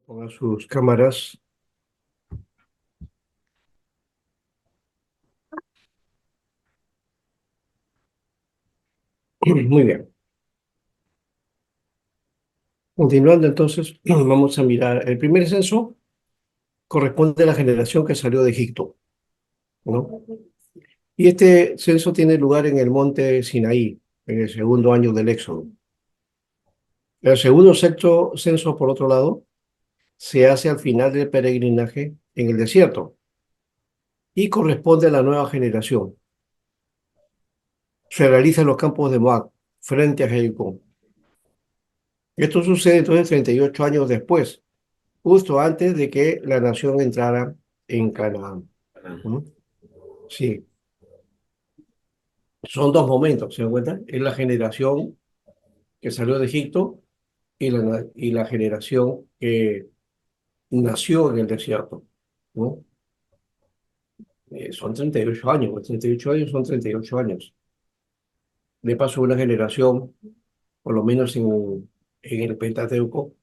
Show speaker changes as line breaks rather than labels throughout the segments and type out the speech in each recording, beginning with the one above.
Pongan sus cámaras. Muy bien. Continuando entonces, vamos a mirar. El primer censo corresponde a la generación que salió de Egipto, ¿no? Y este censo tiene lugar en el monte Sinaí, en el segundo año del Éxodo. El segundo censo, por otro lado, se hace al final del peregrinaje en el desierto y corresponde a la nueva generación. Se realiza en los campos de Moab, frente a Jericó. Esto sucede entonces 38 años después, justo antes de que la nación entrara en Canaán. ¿Mm? Sí, son dos momentos, ¿se dan cuenta? Es la generación que salió de Egipto y la generación que nació en el desierto, ¿no? Son 38 años, pues 38 años son 38 años. De paso, una generación, por lo menos en el Pentateuco,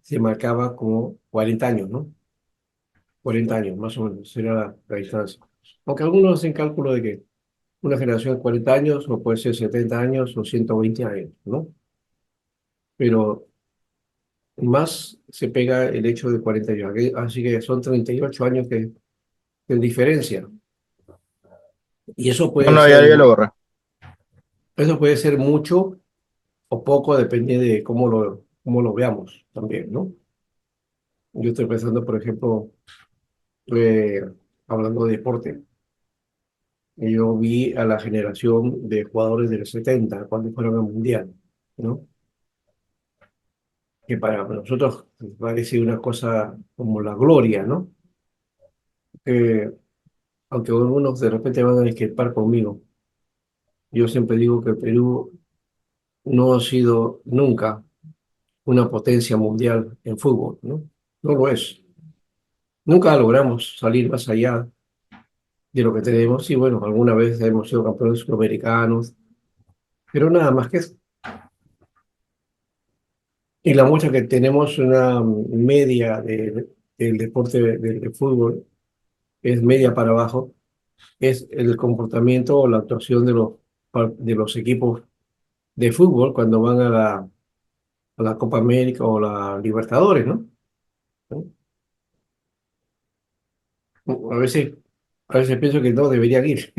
se marcaba como 40 años, ¿no? 40 años, más o menos, era la distancia. Aunque algunos hacen cálculo de que una generación de 40 años, o puede ser 70 años o 120 años, ¿no? Pero más se pega el hecho de 40 años. Así que son 38 años de diferencia. Y
No, no, ya lo borré.
eso puede ser mucho o poco, depende de cómo lo veamos también, ¿no? Yo estoy pensando, por ejemplo, eh, hablando de deporte. Yo vi a la generación de jugadores del 70 cuando fueron al Mundial, ¿no? Que para nosotros parece una cosa como la gloria, ¿no? Eh, Aunque algunos de repente van a discrepar conmigo, yo siempre digo que Perú no ha sido nunca una potencia mundial en fútbol, ¿no? No lo es. Nunca logramos salir más allá de lo que tenemos y bueno, alguna vez hemos sido campeones sudamericanos, pero nada más que eso. Y la muestra que tenemos una media del deporte del fútbol es media para abajo, es el comportamiento o la actuación de los equipos de fútbol cuando van a la Copa América o la Libertadores, ¿no? A veces, a veces pienso que no deberían ir,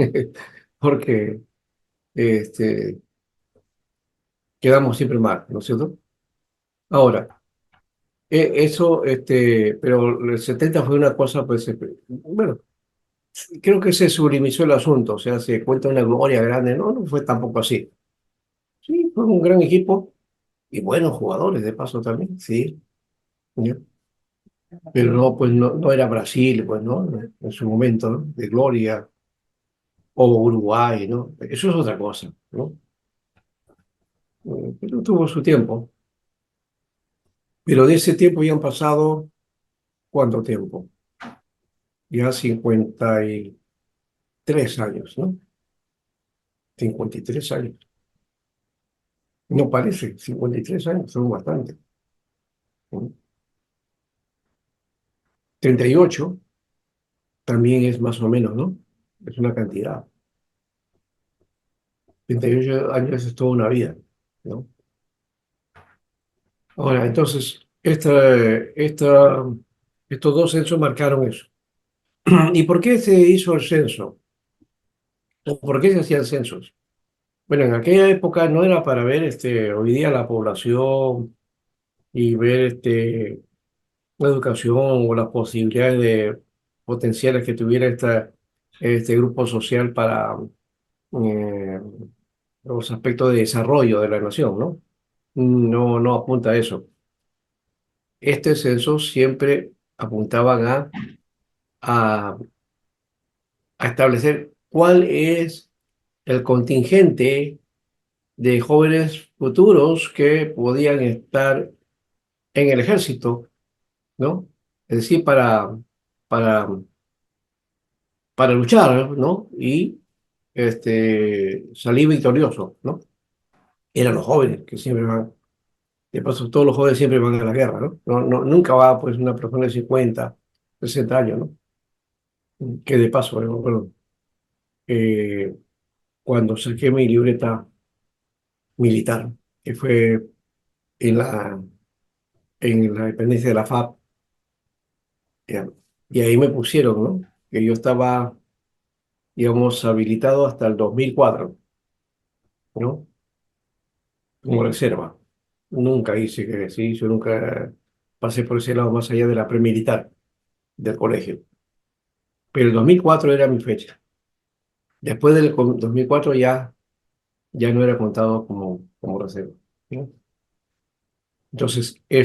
porque este, quedamos siempre mal, ¿no es cierto? Ahora, eso, pero el 70 fue una cosa, pues, bueno, creo que se sublimizó el asunto, o sea, se cuenta una gloria grande, no, no fue tampoco así. Sí, fue un gran equipo y buenos jugadores, de paso también, sí. ¿Ya? Pero no, pues no era Brasil, pues, ¿no? En su momento, ¿no? De gloria, o Uruguay, ¿no? Eso es otra cosa, ¿no? Pero tuvo su tiempo. Pero de ese tiempo ya han pasado, ¿cuánto tiempo? Ya 53 años, ¿no? 53 años. No parece, 53 años, son bastante. ¿No? 38 también es más o menos, ¿no? Es una cantidad. 38 años es toda una vida, ¿no? Ahora, entonces, estos dos censos marcaron eso. ¿Y por qué se hizo el censo? ¿O por qué se hacían censos? Bueno, en aquella época no era para ver hoy día la población y ver la educación o las posibilidades potenciales que tuviera este grupo social para eh, los aspectos de desarrollo de la nación, ¿no? No, no apunta a eso. Este censo siempre apuntaban a, a establecer cuál es el contingente de jóvenes futuros que podían estar en el ejército, ¿no? Es decir, para, para luchar, ¿no? Y salir victorioso, ¿no? Eran los jóvenes que siempre van. De paso, todos los jóvenes siempre van a la guerra, ¿no? Nunca va, pues, una persona de 50, 60 años, ¿no? Que de paso, bueno, eh, cuando saqué mi libreta militar, que fue en la dependencia de la FAP, ya, y ahí me pusieron, ¿no? Que yo estaba, digamos, habilitado hasta el 2004, ¿no? Como reserva. Nunca hice que sí, yo nunca pasé por ese lado más allá de la premilitar del colegio. Pero el 2004 era mi fecha. Después del 2004 ya no era contado como reserva, ¿no? Entonces, eh,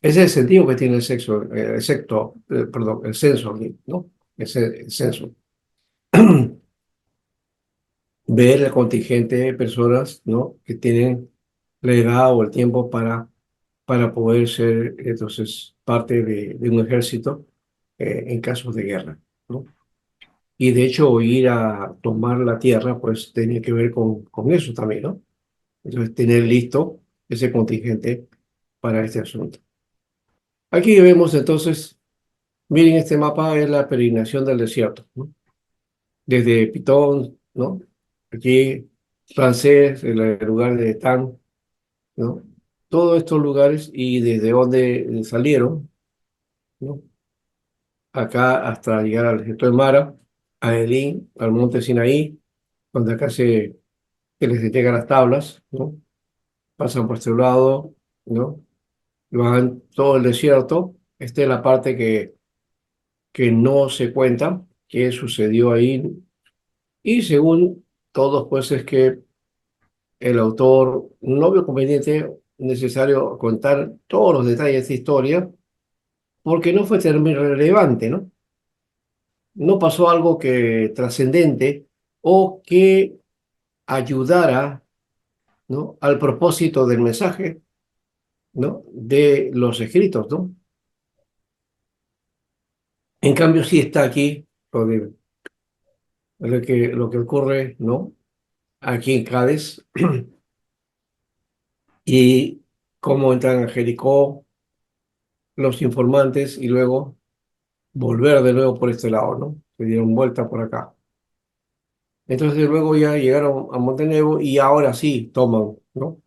ese es el sentido que tiene el sexo, perdón, el censo aquí, ¿no? El censo. Ver el contingente de personas, ¿no? Que tienen la edad o el tiempo para poder ser, entonces, parte de un ejército en casos de guerra, ¿no? Y de hecho, ir a tomar la tierra, pues tenía que ver con eso también, ¿no? Entonces, tener listo ese contingente para este asunto. Aquí vemos entonces, miren este mapa, es la peregrinación del desierto, ¿no? Desde Pitón, ¿no? Aquí, francés, el lugar de Etán, ¿no? Todos estos lugares y desde donde salieron, ¿no? Acá hasta llegar al desierto de Mara, a Elín, al monte Sinaí, donde acá se les entregan las tablas, ¿no? Pasan por este lado, ¿no? Van todo el desierto. Esta es la parte que no se cuenta, qué sucedió ahí. Y según todos, pues es que el autor no vio conveniente necesario contar todos los detalles de esta historia, porque no fue terriblemente relevante, ¿no? No pasó algo que trascendente o que ayudara, ¿no? Al propósito del mensaje, ¿no? De los escritos, ¿no? En cambio, sí está aquí lo que ocurre, ¿no? Aquí en Cádiz y cómo entran a Jericó los informantes y luego volver de nuevo por este lado, ¿no? Se dieron vuelta por acá. Entonces luego ya llegaron a Montenegro y ahora sí toman, ¿no?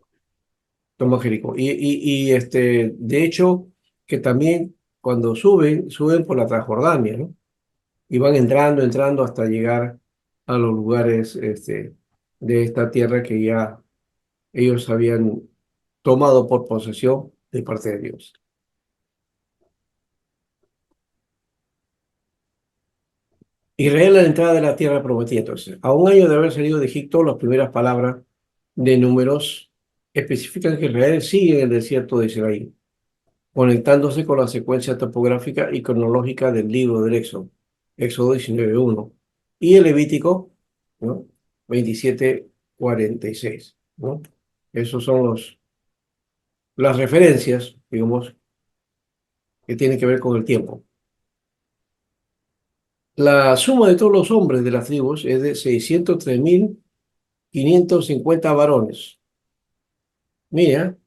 Toman Jericó. De hecho, que también cuando suben por la Transjordania, ¿no? Y van entrando hasta llegar a los lugares de esta tierra que ya ellos habían tomado por posesión de parte de Dios. Israel a la entrada de la tierra prometida. Entonces, a un año de haber salido de Egipto, las primeras palabras de Números especifican que Israel sigue en el desierto de Israel, conectándose con la secuencia topográfica y cronológica del libro del Éxodo, Éxodo 19:1, y el Levítico, ¿no? 27:46, ¿no? Esos son las referencias, digamos, que tienen que ver con el tiempo. La suma de todos los hombres de las tribus es de 603.550 varones. Mira,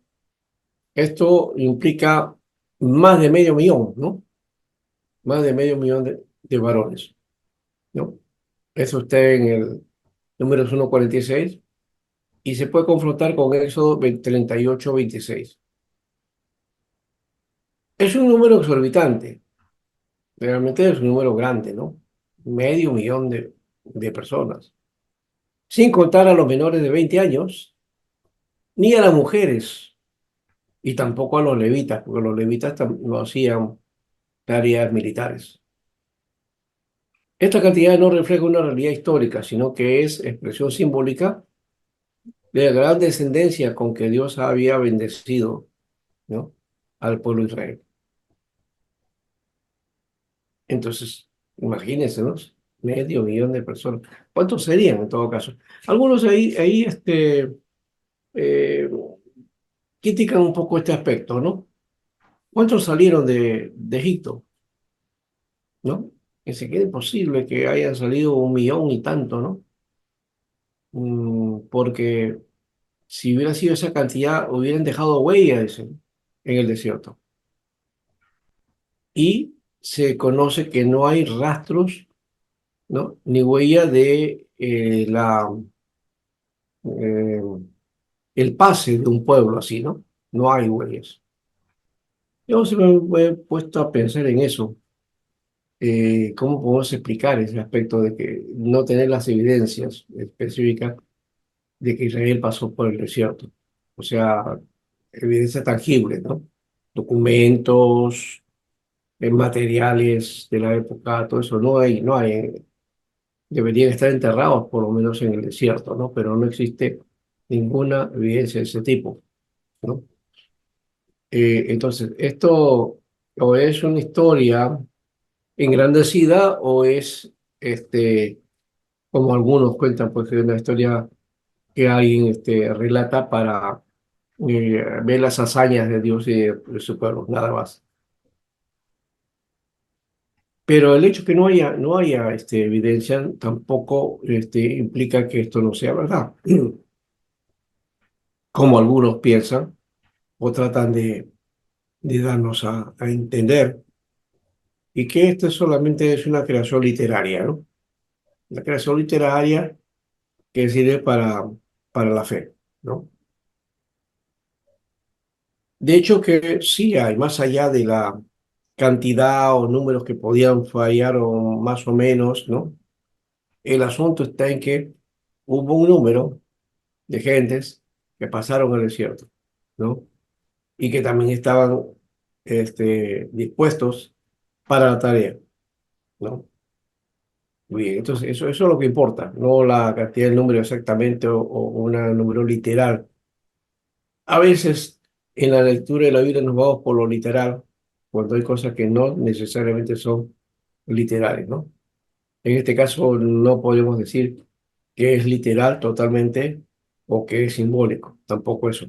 esto implica más de medio millón, ¿no? Más de medio millón de varones, ¿no? Eso está en el número 1:46 y se puede confrontar con Éxodo 38:26. Es un número exorbitante, realmente es un número grande, ¿no? Medio millón de personas. Sin contar a los menores de 20 años, ni a las mujeres, y tampoco a los levitas, porque los levitas no hacían tareas militares. Esta cantidad no refleja una realidad histórica, sino que es expresión simbólica de la gran descendencia con que Dios había bendecido, ¿no? Al pueblo de Israel. Entonces, imagínense, ¿no? Medio millón de personas. ¿Cuántos serían en todo caso? Algunos ahí eh, critican un poco este aspecto, ¿no? ¿Cuántos salieron de Egipto? ¿No? Que se quede posible que hayan salido 1 millón y tanto, ¿no? porque si hubiera sido esa cantidad, hubieran dejado huellas en el desierto. Y se conoce que no hay rastros, ¿no? Ni huella de eh, el pase de un pueblo así, ¿no? No hay huellas. Yo se me he puesto a pensar en eso. ¿Cómo podemos explicar ese aspecto de que no tener las evidencias específicas de que Israel pasó por el desierto? O sea, evidencia tangible, ¿no? Documentos, materiales de la época, todo eso no hay, deberían estar enterrados por lo menos en el desierto, ¿no? Pero no existe ninguna evidencia de ese tipo, ¿no? Entonces, esto o es una historia engrandecida o es, como algunos cuentan, pues es una historia que alguien relata para ver las hazañas de Dios y de su pueblo, nada más. Pero el hecho que no haya evidencia tampoco implica que esto no sea verdad, como algunos piensan o tratan de darnos a entender, y que esto solamente es una creación literaria, ¿no? Una creación literaria que sirve para la fe, ¿no? De hecho que sí hay, más allá de la cantidad o números que podían fallar o más o menos, ¿no? El asunto está en que hubo un número de gentes que pasaron el desierto, ¿no? Y que también estaban dispuestos para la tarea, ¿no? Muy bien, entonces eso es lo que importa, no la cantidad del número exactamente o un número literal. A veces en la lectura de la Biblia nos vamos por lo literal, cuando hay cosas que no necesariamente son literales, ¿no? En este caso no podemos decir que es literal totalmente o que es simbólico, tampoco eso,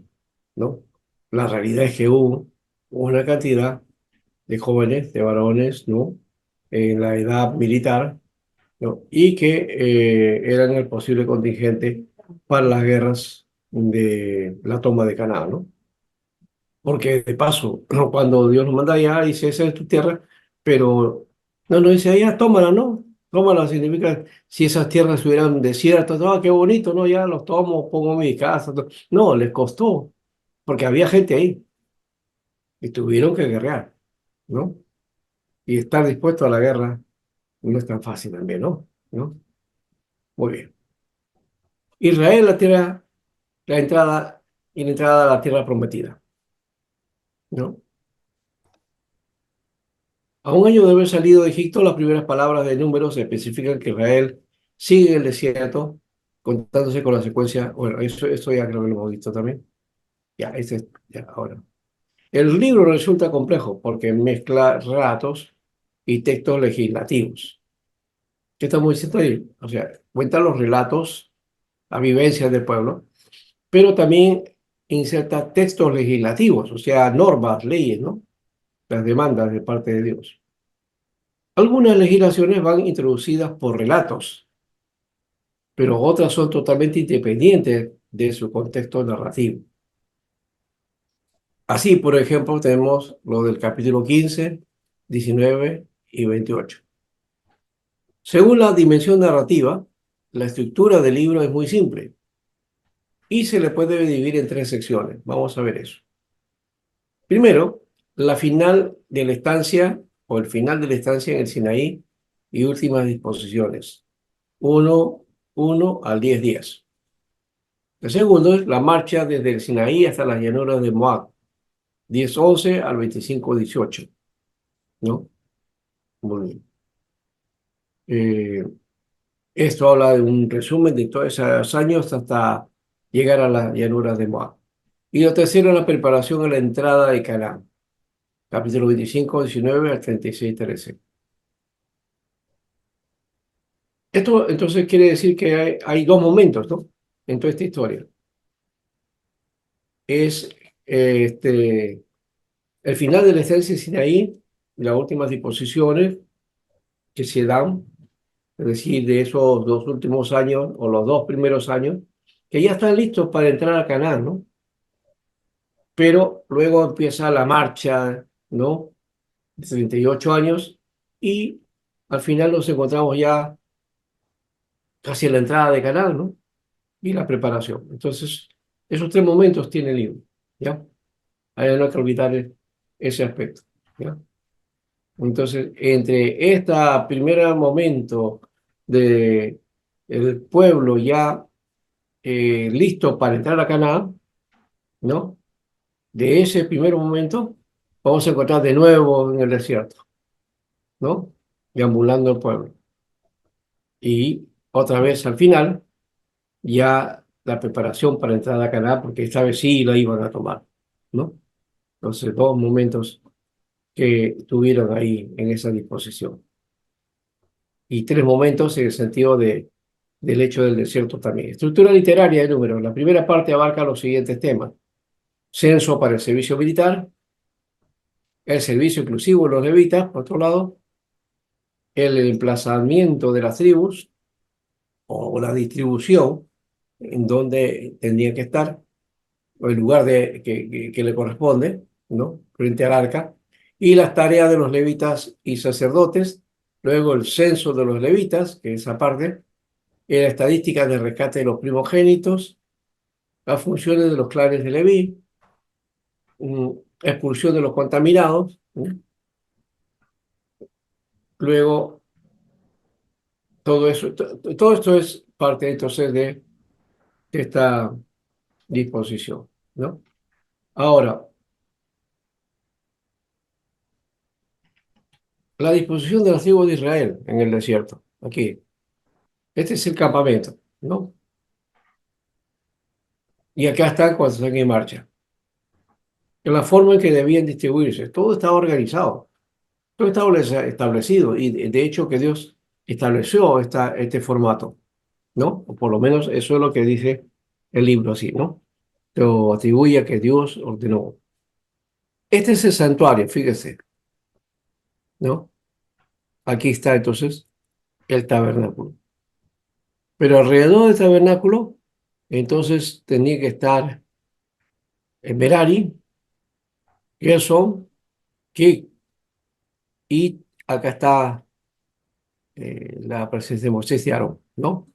¿no? La realidad es que hubo una cantidad de jóvenes, de varones, ¿no? En la edad militar, ¿no? Y que eran el posible contingente para las guerras de la toma de Canaán, ¿no? Porque de paso, cuando Dios nos manda allá, dice, esa es tu tierra, pero no dice, allá, tómala, ¿no? Tómala significa, si esas tierras estuvieran desiertas, ah, qué bonito, ¿no? Ya los tomo, pongo mi casa. No, les costó, porque había gente ahí y tuvieron que guerrear, ¿no? Y estar dispuesto a la guerra no es tan fácil también, ¿no? ¿No? Muy bien. Israel, la tierra, la entrada y la entrada a la tierra prometida, ¿no? A un año de haber salido de Egipto, las primeras palabras de Números especifican que Israel sigue en el desierto, contándose con la secuencia. Bueno, eso ya creo que lo hemos visto también. Ya, ya, ahora. El libro resulta complejo porque mezcla relatos y textos legislativos. ¿Qué estamos diciendo ahí? O sea, cuenta los relatos, las vivencias del pueblo, pero también inserta textos legislativos, o sea, normas, leyes, ¿no? Las demandas de parte de Dios. Algunas legislaciones van introducidas por relatos, pero otras son totalmente independientes de su contexto narrativo. Así, por ejemplo, tenemos lo del capítulo 15, 19 y 28. Según la dimensión narrativa, la estructura del libro es muy simple y se le puede dividir en tres secciones. Vamos a ver eso. Primero, la final de la estancia o el final de la estancia en el Sinaí y últimas disposiciones. 1, 1 al 10 días. El segundo es la marcha desde el Sinaí hasta las llanuras de Moab, 10-11 al 25-18, ¿no? Muy bien. Esto habla de un resumen de todos esos años hasta llegar a las llanuras de Moab. Y lo tercero es la preparación a la entrada de Canaán, capítulo 25, 19 al 36, 13. Esto entonces quiere decir que hay dos momentos, ¿no? En toda esta historia. Es el final de la estancia de Sinaí, las últimas disposiciones que se dan, es decir, de esos 2 últimos años o los 2 primeros años, que ya están listos para entrar a Canaán, ¿no? Pero luego empieza la marcha, ¿no? De 38 años y al final nos encontramos ya casi en la entrada de Canaán, ¿no? Y la preparación. Entonces, esos 3 momentos tiene el libro, ¿ya? Ahí no hay que olvidar ese aspecto, ¿ya? Entonces, entre este primer momento de el pueblo ya listo para entrar a Canaán, ¿no? De ese primer momento vamos a encontrar de nuevo en el desierto, ¿no? Deambulando el pueblo. Y otra vez al final, ya la preparación para entrar a Canaán, porque esta vez sí la iban a tomar, ¿no? Entonces, 2 momentos que tuvieron ahí en esa disposición. Y 3 momentos en el sentido del hecho del desierto también. Estructura literaria de números. La primera parte abarca los siguientes temas: censo para el servicio militar, el servicio inclusivo de los levitas, por otro lado, el emplazamiento de las tribus o la distribución en donde tendrían que estar, o el lugar que le corresponde, ¿no? Frente al arca, y las tareas de los levitas y sacerdotes, luego el censo de los levitas, que es aparte, y la estadística de rescate de los primogénitos, las funciones de los clanes de Leví, expulsión de los contaminados, luego todo eso, todo esto es parte entonces de esta disposición, ¿no? Ahora, la disposición de las tribus de Israel en el desierto, aquí. Este es el campamento, ¿no? Y acá están cuando están en marcha. En la forma en que debían distribuirse. Todo estaba organizado, todo estaba establecido. Y de hecho que Dios estableció este formato, ¿no? O por lo menos eso es lo que dice el libro así, ¿no? Lo atribuye a que Dios ordenó. Este es el santuario, fíjese, ¿no? Aquí está entonces el tabernáculo. Pero alrededor del tabernáculo, entonces tenía que estar el Merari, Gerson, que y acá está la presencia de Moisés y Aarón, ¿no?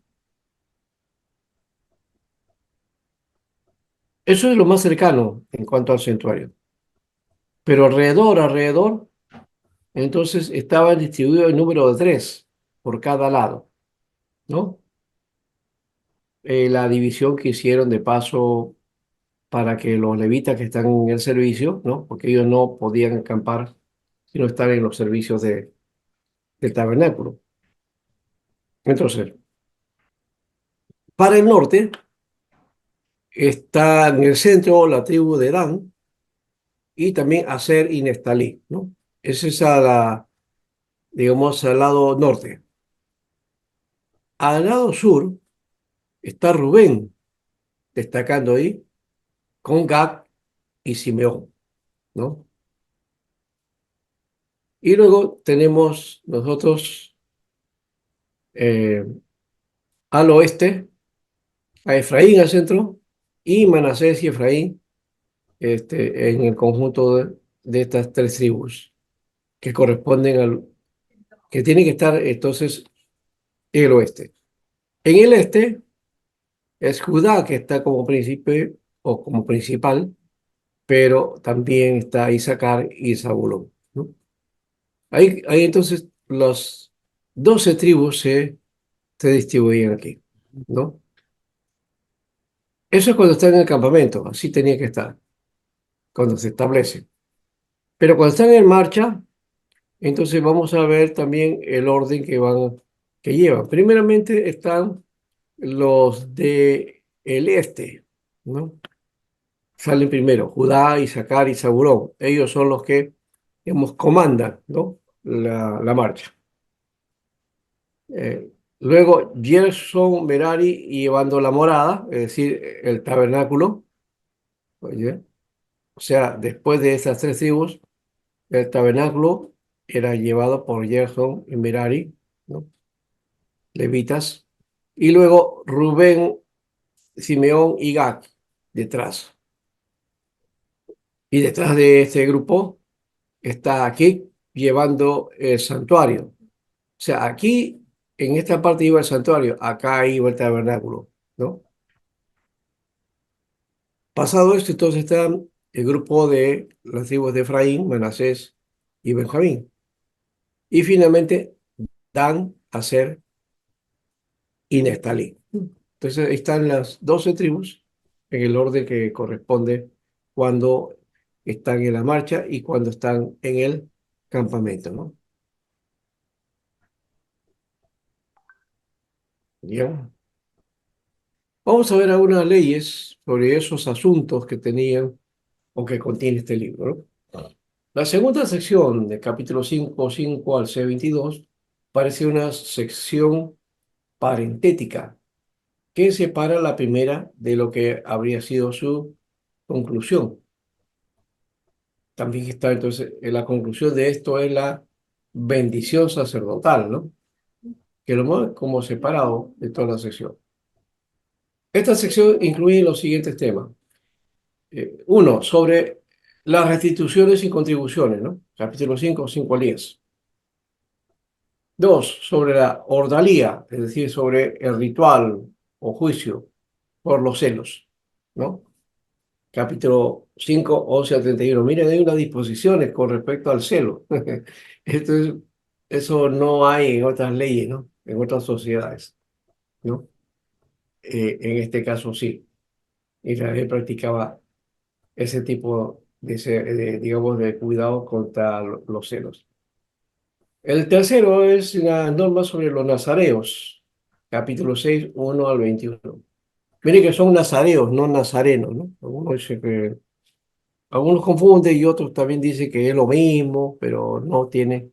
Eso es lo más cercano en cuanto al santuario. Pero alrededor, entonces estaba distribuido el número de 3 por cada lado, ¿no? La división que hicieron de paso para que los levitas que están en el servicio, ¿no? Porque ellos no podían acampar sino estar en los servicios del tabernáculo. Entonces, para el norte está en el centro la tribu de Dan y también Aser y Neftalí, ¿no? Esa es digamos, al lado norte. Al lado sur está Rubén, destacando ahí, con Gad y Simeón, ¿no? Y luego tenemos nosotros eh, al oeste a Efraín al centro y Manasés y Efraín en el conjunto de estas 3 tribus que corresponden que tienen que estar entonces en el oeste. En el este es Judá que está como príncipe o como principal, pero también está Isaacar y Zabulón, ¿no? Ahí entonces los 12 tribus se distribuyen aquí, ¿no? Eso es cuando están en el campamento, así tenía que estar, cuando se establece. Pero cuando están en marcha, entonces vamos a ver también el orden que llevan. Primeramente están los de el este, ¿no? Salen primero Judá, Isaacar y Zabulón. Ellos son los que, digamos, comandan, ¿no? La marcha. Luego Gerson, Merari y llevando la morada, es decir, el tabernáculo. Oye, o sea, después de esas 3 tribus, el tabernáculo era llevado por Gerson y Merari, ¿no? levitas, y luego Rubén, Simeón y Gad detrás. Y detrás de este grupo está aquí llevando el santuario. O sea, aquí en esta parte iba el santuario, acá iba el tabernáculo, ¿no? Pasado esto, entonces está el grupo de las tribus de Efraín, Manasés y Benjamín. Y finalmente Dan, Aser y Neftalí. Entonces ahí están las 12 tribus en el orden que corresponde cuando están en la marcha y cuando están en el campamento, ¿no? Bien. Vamos a ver algunas leyes sobre esos asuntos que tenían o que contiene este libro, ¿no? La segunda sección, de capítulo 5 al C22, parece una sección parentética que separa la primera de lo que habría sido su conclusión. También está entonces en la conclusión de esto es la bendición sacerdotal, ¿no? Que lo mueve como separado de toda la sección. Esta sección incluye los siguientes temas. Uno, sobre las restituciones y contribuciones, ¿no? Capítulo 5 al 10. Dos, sobre la ordalía, es decir, sobre el ritual o juicio por los celos, ¿no? Capítulo 5 11 al 31. Miren, hay unas disposiciones con respecto al celo. Esto es- Eso no hay en otras leyes, ¿no? En otras sociedades, ¿no? En este caso sí. Israel practicaba ese tipo digamos, de cuidado contra los celos. El tercero es la norma sobre los nazareos, capítulo 6 1 al 21. Miren que son nazareos, no nazarenos, ¿no? Algunos confunden y otros también dicen que es lo mismo, pero no tiene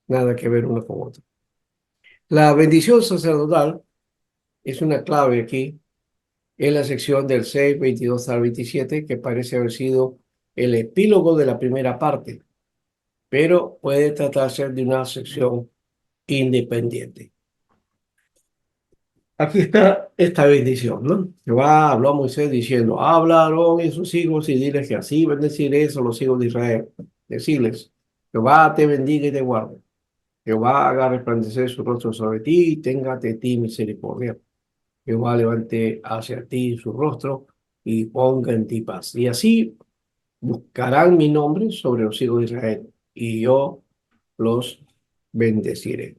nada que ver uno con otro. La bendición sacerdotal es una clave aquí en la sección del 6 22 al 27, que parece haber sido el epílogo de la primera parte, pero puede tratarse de una sección independiente. Aquí está esta bendición, ¿no? Jehová habló a Moisés diciendo, habla a Aarón y sus hijos y diles que así bendeciré a los hijos de Israel. Decirles, Jehová te bendiga y te guarde. Jehová haga resplandecer su rostro sobre ti y tenga de ti misericordia. Jehová levante hacia ti su rostro y ponga en ti paz. Y así buscarán mi nombre sobre los hijos de Israel y yo los bendeciré.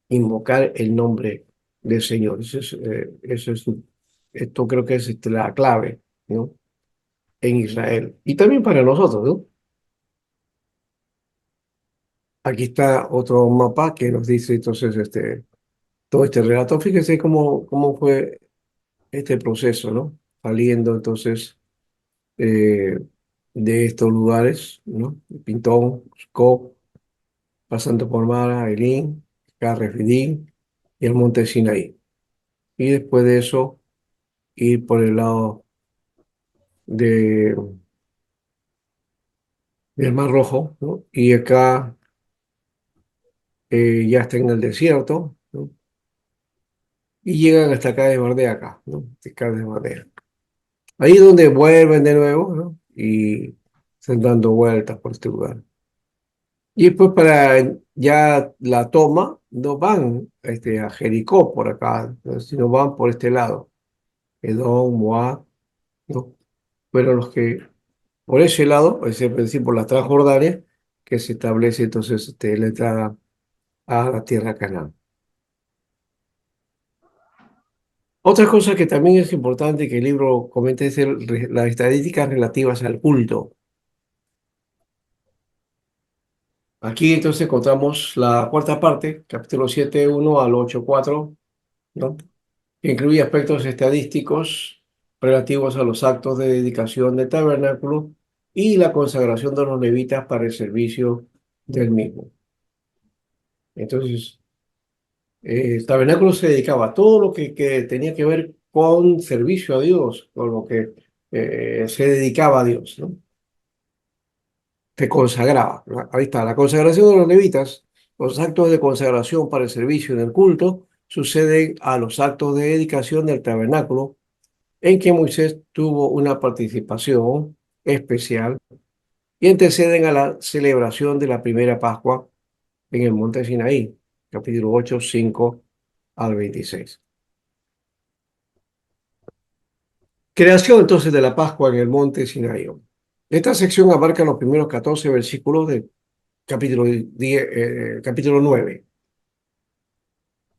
Invocar el nombre del Señor. Esto creo que es la clave, ¿no? En Israel. Y también para nosotros, ¿no? Aquí está otro mapa que nos dice entonces todo este relato. Fíjense cómo fue este proceso, ¿no? Saliendo entonces eh, de estos lugares, ¿no? Pintón, Scop, pasando por Mara, Elín, Carrefidín y el monte Sinaí. Y después de eso, ir por el lado de, del Mar Rojo, ¿no? Y acá ya está en el desierto, ¿no? Y llegan hasta acá de Bardea, acá, ¿no? Acá de Bardea. Ahí es donde vuelven de nuevo, ¿no? Y están dando vueltas por este lugar. Y después para ya la toma, no van a Jericó por acá, ¿no? Sino van por este lado, Edom, Moab, ¿no? Pero los que por ese lado, es decir, por la Transjordania, que se establece entonces la entrada a la tierra Canaán. Otra cosa que también es importante que el libro comenta es las estadísticas relativas al culto. Aquí entonces encontramos la cuarta parte, capítulo 7 1 al 8 4, ¿no? Que incluye aspectos estadísticos relativos a los actos de dedicación del tabernáculo y la consagración de los levitas para el servicio del mismo. Entonces, el tabernáculo se dedicaba a todo lo que tenía que ver con servicio a Dios, con lo que se dedicaba a Dios, ¿no? Se consagraba, ¿no? Ahí está, la consagración de los levitas Los actos de consagración para el servicio en el culto suceden a los actos de dedicación del tabernáculo, en que Moisés tuvo una participación especial y anteceden a la celebración de la primera Pascua en el monte Sinaí, capítulo 8, 5 al 26. Creación entonces de la Pascua en el monte Sinaí. Esta sección abarca los primeros 14 versículos del capítulo 10, capítulo 9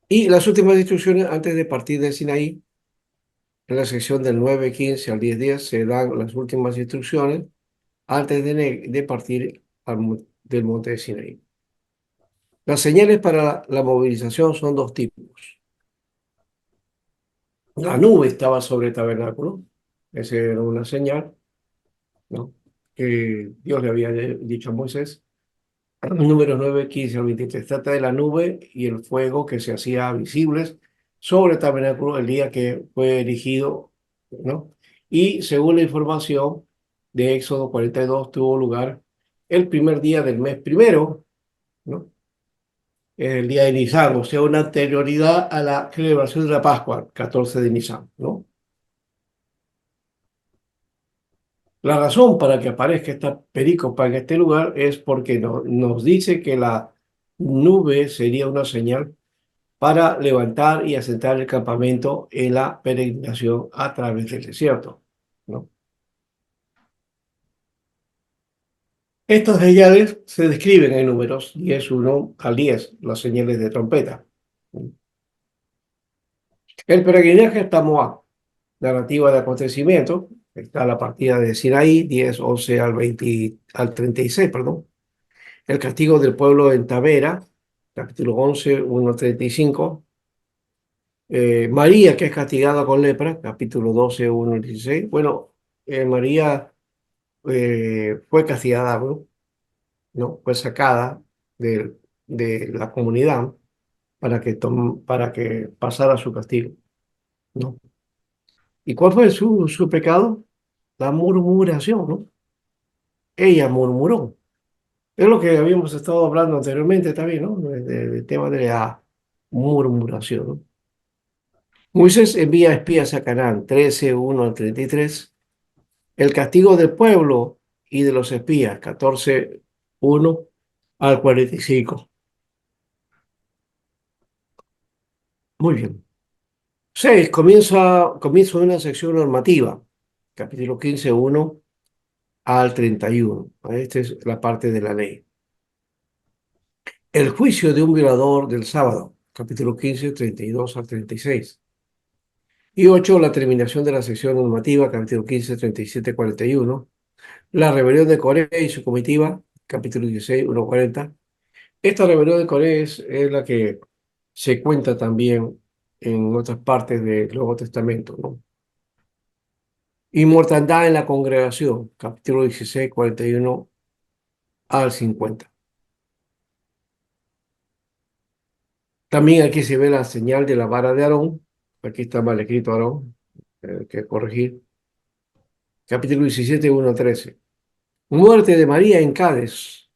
y las últimas instrucciones antes de partir de Sinaí. En la sección del 9:15 al 10:10 se dan las últimas instrucciones antes de partir del monte de Sinaí. Las señales para la movilización son dos tipos. La nube estaba sobre el tabernáculo, esa era una señal, ¿no?, que Dios le había dicho a Moisés. Números 9:15 al 23. Trata de la nube y el fuego que se hacía visibles sobre el tabernáculo el día que fue erigido, ¿no? Y según la información de Éxodo 42, tuvo lugar el primer día del mes primero, ¿no? El día de Nisan, o sea, una anterioridad a la celebración de la Pascua, 14 de Nisan, ¿no? La razón para que aparezca esta perícopa en este lugar es porque nos dice que la nube sería una señal para levantar y asentar el campamento en la peregrinación a través del desierto, ¿no? Estas señales se describen en números 10, 1 al 10, las señales de trompeta. El peregrinaje hasta Moab, narrativa de acontecimientos, está la partida de Sinaí, 10, 11 al 20, al 36, perdón. El castigo del pueblo en Tabera, capítulo 11, 1 al 35. María, que es castigada con lepra, capítulo 12, 1 al 16. Bueno, María fue castigada, ¿no? Fue sacada de la comunidad para que pasara su castigo, ¿no? ¿Y cuál fue su pecado? La murmuración, ¿no? Ella murmuró. Es lo que habíamos estado hablando anteriormente también, ¿no? Del tema de la murmuración, ¿no? Moisés envía espías a Canaán, 13, 1 al 33. El castigo del pueblo y de los espías, 14, 1 al 45. Muy bien. 6. Comienzo de una sección normativa, capítulo 15, 1 al 31. Esta es la parte de la ley. El juicio de un violador del sábado, capítulo 15, 32 al 36. Y 8. La terminación de la sección normativa, capítulo 15, 37, 41. La rebelión de Coré y su comitiva, capítulo 16, 1 40. Esta rebelión de Coré es la que se cuenta también en otras partes del Nuevo Testamento, ¿no? Y mortandad en la congregación, capítulo 16, 41 al 50. También aquí se ve la señal de la vara de Aarón. Aquí está mal escrito Aarón, hay que corregir. Capítulo 17, 1 al 13. Muerte de María en Cádiz,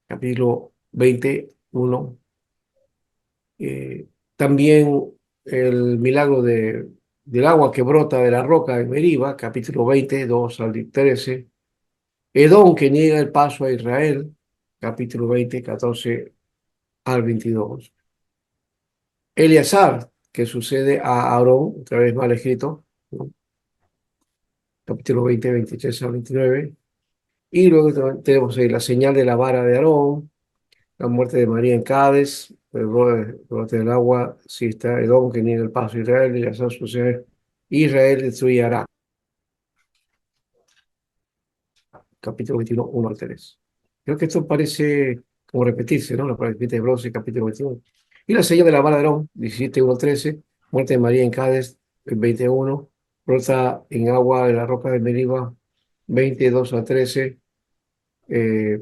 capítulo 21. También el milagro del agua que brota de la roca en Meriba, capítulo 20, 2 al 13. Edom, que niega el paso a Israel, capítulo 20, 14 al 22. Eleazar, que sucede a Aarón, otra vez mal escrito, ¿no? Capítulo 20, 23 al 29. Y luego tenemos ahí la señal de la vara de Aarón, la muerte de María en Cádiz, el brote del agua, si está Edom, que niega el paso a Israel, Eleazar sucede, Israel destruyará, capítulo 21, 1 al 3. Creo que esto parece como repetirse, ¿no? La paracleta de bronce, capítulo 21. Y la señal de la vara de Aarón, 17, 1 al 13. Muerte de María en Cádiz, el 21. Brota en agua de la roca de Meriba, 22 a 13. Eh,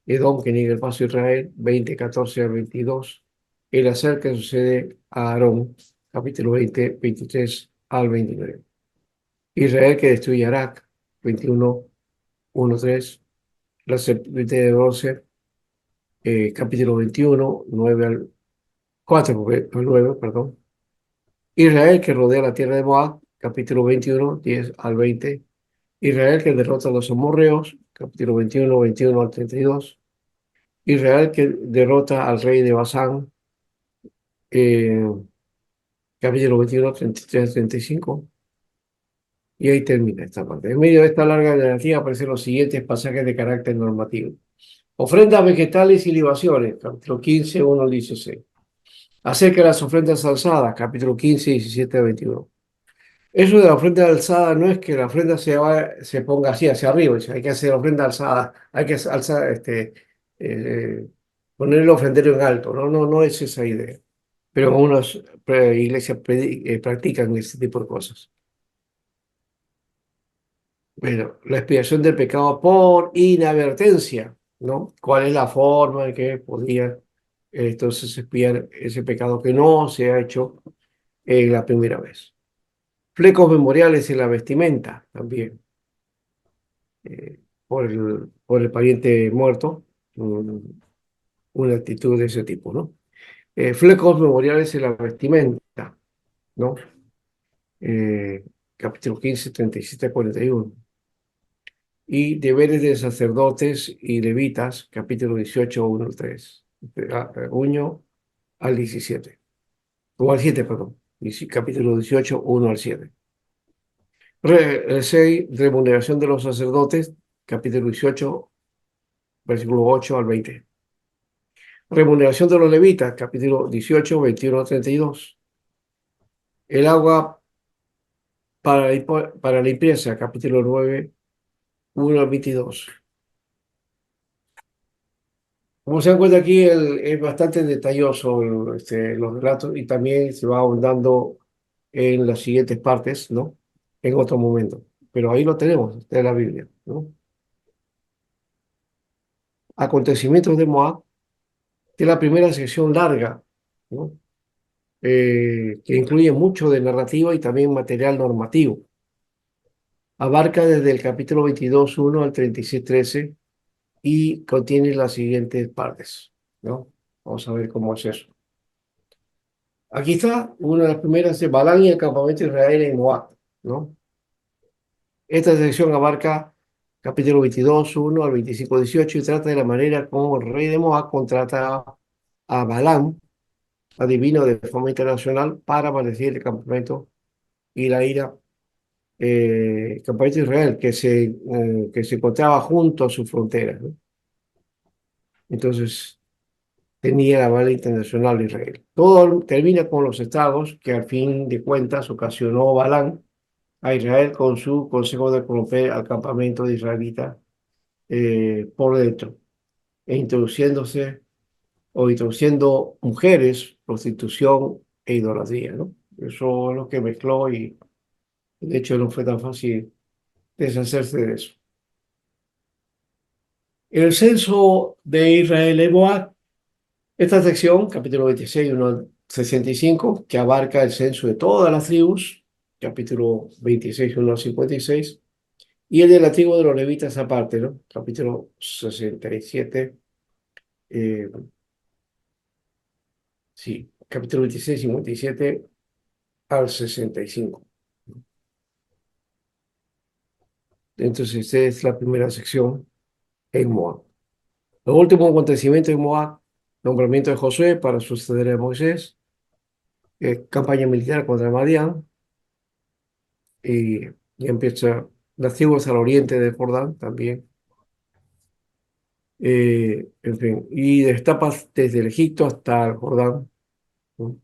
Edom, que niega el paso a Israel, 20, 14 al 22. El hacer que sucede a Aarón, capítulo 20, 23 al 29. Israel que destruye Arak, 21, 1, 3. La serpiente de bronce, capítulo 21, 9 al 4, al 9, perdón. Israel que rodea la tierra de Moab, capítulo 21, 10 al 20. Israel que derrota a los amorreos, capítulo 21, 21 al 32. Israel que derrota al rey de Basán, eh, capítulo 21, 33 al 35. Y ahí termina esta parte. En medio de esta larga narrativa aparecen los siguientes pasajes de carácter normativo. Ofrendas vegetales y libaciones, capítulo 15, 1 al 16. Acerca de las ofrendas alzadas, capítulo 15, 17 al 21. Eso de la ofrenda alzada no es que la ofrenda se ponga así hacia arriba, dice, hay que hacer ofrenda alzada, hay que alzar, eh, poner el ofrendero en alto. No, no, no es esa idea. Pero algunas iglesias practican ese tipo de cosas. Bueno, la expiación del pecado por inadvertencia, ¿no? ¿Cuál es la forma en que podía entonces expiar ese pecado que no se ha hecho en la primera vez? Flecos memoriales en la vestimenta también, por el pariente muerto, una actitud de ese tipo, ¿no? Flecos memoriales en la vestimenta, ¿no? Eh, capítulo 15, 37 a 41. Y deberes de sacerdotes y levitas, capítulo 18, 1 al 3, 1 al 17, o al 7, perdón, capítulo 18, 1 al 7. 6, remuneración de los sacerdotes, capítulo 18, versículo 8 al 20. Remuneración de los levitas, capítulo 18, 21 al 32. El agua para limpieza, capítulo 9, 1 al 22. Como se dan cuenta aquí, es bastante detalloso los relatos y también se va ahondando en las siguientes partes, ¿no? En otro momento. Pero ahí lo tenemos, está en la Biblia, ¿no? Acontecimientos de Moab, que es la primera sección larga, ¿no? Que incluye mucho de narrativa y también material normativo. Abarca desde el capítulo 22, 1 al 36, 13 y contiene las siguientes partes, ¿no? Vamos a ver cómo es eso. Aquí está una de las primeras de Balán y el campamento de Israel en Moab, ¿no? Esta sección abarca capítulo 22, 1 al 25, 18 y trata de la manera como el rey de Moab contrata a Balán, adivino de forma internacional, para maldecir el campamento y la ira, campamento de Israel, que se encontraba junto a su frontera, ¿no? Entonces tenía la bala internacional de Israel. Todo termina con los estragos que al fin de cuentas ocasionó Balán a Israel con su consejo de romper al campamento de israelita por dentro, e introduciendo mujeres, prostitución e idolatría, ¿no? Eso es lo que mezcló y de hecho no fue tan fácil deshacerse de eso. El censo de Israel y Moab, esta sección, capítulo 26, 1 al 65, que abarca el censo de todas las tribus, capítulo 26, 1 al 56, y el de la tribu de los levitas aparte, ¿no? Capítulo 67, sí, capítulo 26, 57 al 65. Entonces, esta es la primera sección en Moab. Los últimos acontecimientos en Moab: nombramiento de Josué para suceder a Moisés, campaña militar contra Madián, y empieza las tribus al oriente del Jordán también. En fin, y destapas desde el Egipto hasta el Jordán, ¿no?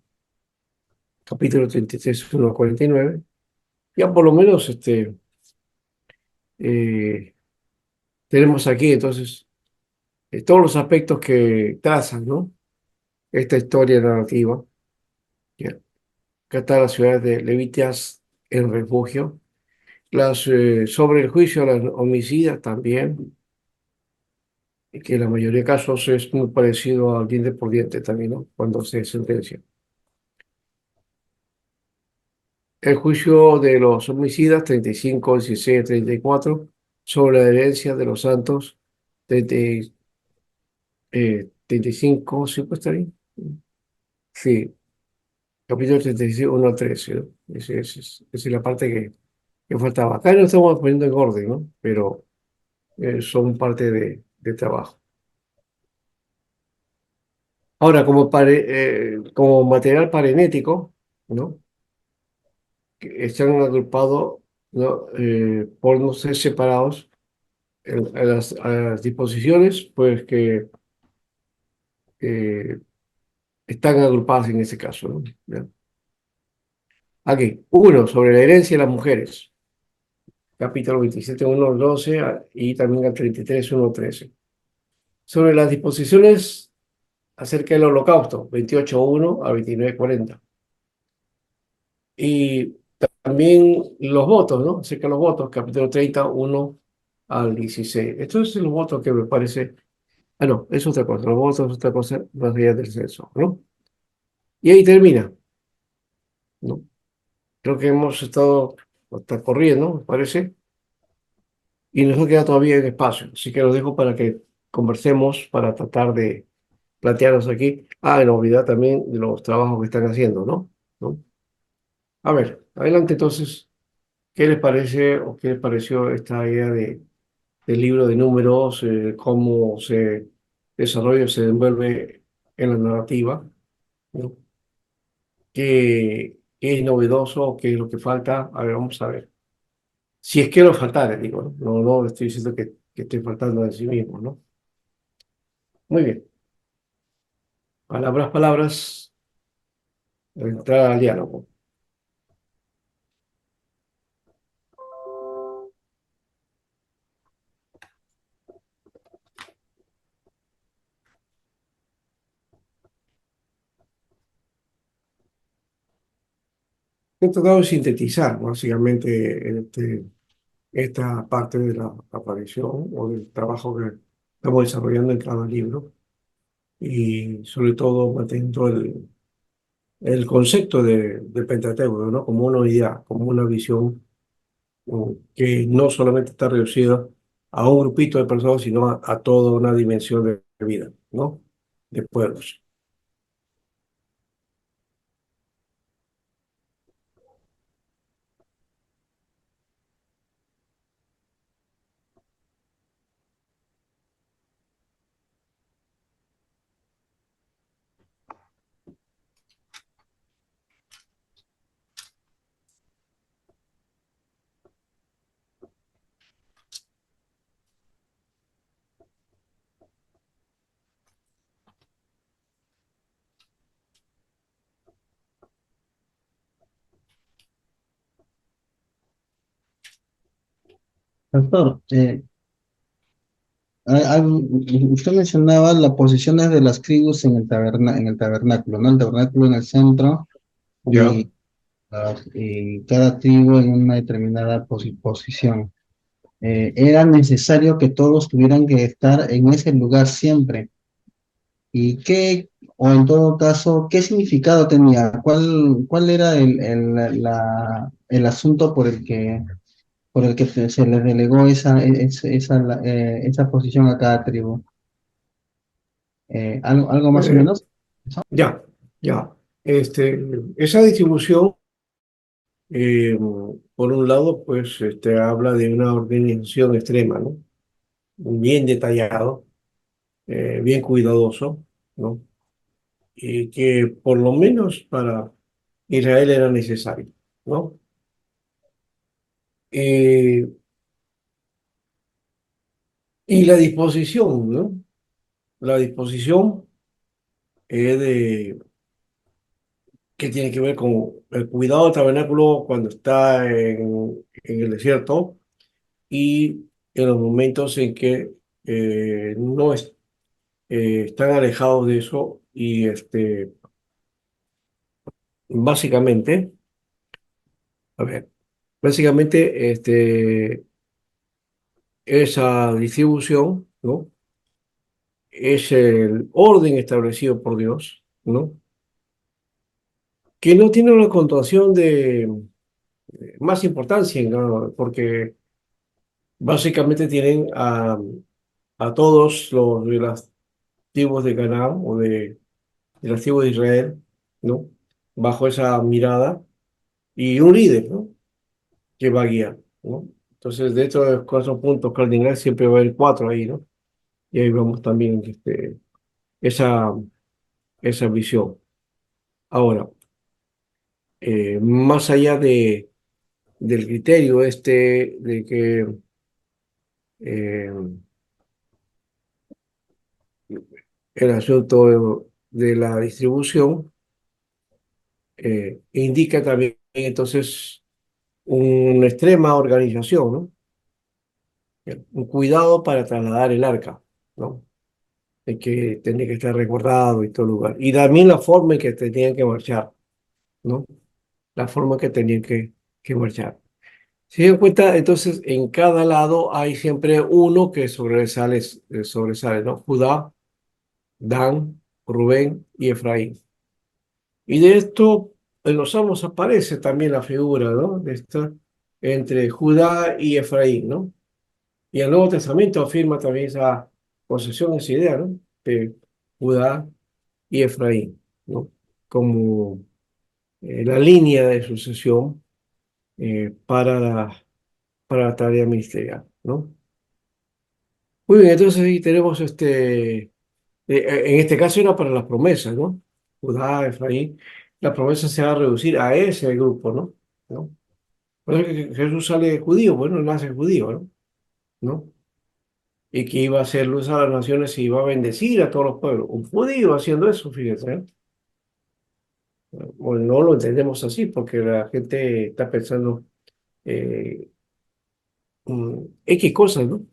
Capítulo 33, 1 a 49. Ya por lo menos eh, tenemos aquí entonces todos los aspectos que trazan, ¿no? Esta historia narrativa. Ya. Acá está la ciudad de Levitas en refugio. Sobre el juicio a las homicidas también, y que en la mayoría de casos es muy parecido al diente por diente también, ¿no? Cuando se sentencia. El juicio de los homicidas, 35, 16, 34, sobre la herencia de los santos, 30, 35, ¿sí puede estar ahí? Sí, capítulo 35, 1 al 13, ¿no? Esa es la parte que faltaba. Acá no estamos poniendo en orden, ¿no? Pero son parte de trabajo. Ahora, como material parenético, ¿no? Que están agrupados, ¿no? Por no ser separados a las disposiciones, pues que eh, están agrupadas en ese caso, ¿no? ¿Ya? Aquí, uno, sobre la herencia de las mujeres, capítulo 27, 1 al 12 y también al 33, 1 al 13. Sobre las disposiciones acerca del holocausto, 28, 1 a 29, 40. Y también los votos, ¿no? Acerca de los votos, capítulo 30, 1 al 16. Estos son los votos que me parece. Ah, no, es otra cosa. Los votos es otra cosa más allá del censo, ¿no? Y ahí termina, ¿no? Creo que hemos estado hasta corriendo, me parece, y nos queda todavía en espacio. Así que los dejo para que conversemos, para tratar de plantearnos aquí. Ah, y no olvidar también de los trabajos que están haciendo, ¿no? ¿No? A ver, adelante entonces. ¿Qué les parece o qué les pareció esta idea del libro de números, cómo se desarrolla, se envuelve en la narrativa, ¿no? ¿Qué es novedoso? ¿Qué es lo que falta? A ver, vamos a ver. Si es que lo faltara, digo, ¿no? No estoy diciendo que estoy faltando de sí mismo, ¿no? Muy bien. Palabras, palabras, entrar al diálogo. He tratado de sintetizar, básicamente, esta parte de la aparición o del trabajo que estamos desarrollando en cada libro y sobre todo manteniendo el concepto del Pentateuco, ¿no? Como una idea, como una visión que no solamente está reducida a un grupito de personas, sino a toda una dimensión de vida, ¿no? De pueblos.
Doctor, usted mencionaba las posiciones de las tribus en el tabernáculo, ¿no? El tabernáculo en el centro
¿Ya?
y cada tribu en una determinada posición. Era necesario que todos tuvieran que estar en ese lugar siempre. ¿Y qué, o en todo caso, qué significado tenía? ¿Cuál era el asunto por el que se les delegó esa posición a cada tribu? Algo más o
Eh,
menos.
ya, ya. Esa distribución, por un lado, pues habla de una organización extrema, ¿no? Bien detallado, bien cuidadoso, ¿no? Y que por lo menos para Israel era necesario, ¿no? Eh, y la disposición, ¿no? La disposición que tiene que ver con el cuidado del tabernáculo cuando está en el desierto y en los momentos en que no están alejados de eso y básicamente, a ver, básicamente esa distribución, ¿no? Es el orden establecido por Dios, ¿no? Que no tiene una connotación de más importancia, ¿no? Porque básicamente tienen a todos los de las tribus de Canaán o de las tribus de Israel, ¿no? Bajo esa mirada y un líder, ¿no? Que va a guiar, ¿no? Entonces, de estos cuatro puntos cardinales siempre va a haber cuatro ahí, ¿no? Y ahí vamos también esa, esa visión. Ahora, más allá del criterio de que eh, el asunto de la distribución indica también entonces una extrema organización, ¿no? Un cuidado para trasladar el arca, ¿no? De que tenía que estar resguardado y todo lugar. Y también la forma en que tenían que marchar, ¿no? La forma que tenían que marchar. Si se dan cuenta, entonces en cada lado hay siempre uno que sobresale, ¿no? Judá, Dan, Rubén y Efraín. Y de esto en los Salmos aparece también la figura, ¿no? De esta entre Judá y Efraín, ¿no? Y el Nuevo Testamento afirma también esa posesión, esa idea, ¿no? De Judá y Efraín, ¿no? Como la línea de sucesión para la tarea ministerial, ¿no? Muy bien, entonces ahí tenemos en este caso era para las promesas, ¿no? Judá, Efraín, la promesa se va a reducir a ese grupo, ¿no? ¿No? Por eso que Jesús sale judío, bueno, nace judío, ¿no? ¿No? Y que iba a hacer luz a las naciones y iba a bendecir a todos los pueblos. Un judío haciendo eso, fíjate, ¿eh? Bueno, no lo entendemos así porque la gente está pensando eh, X cosas, ¿no?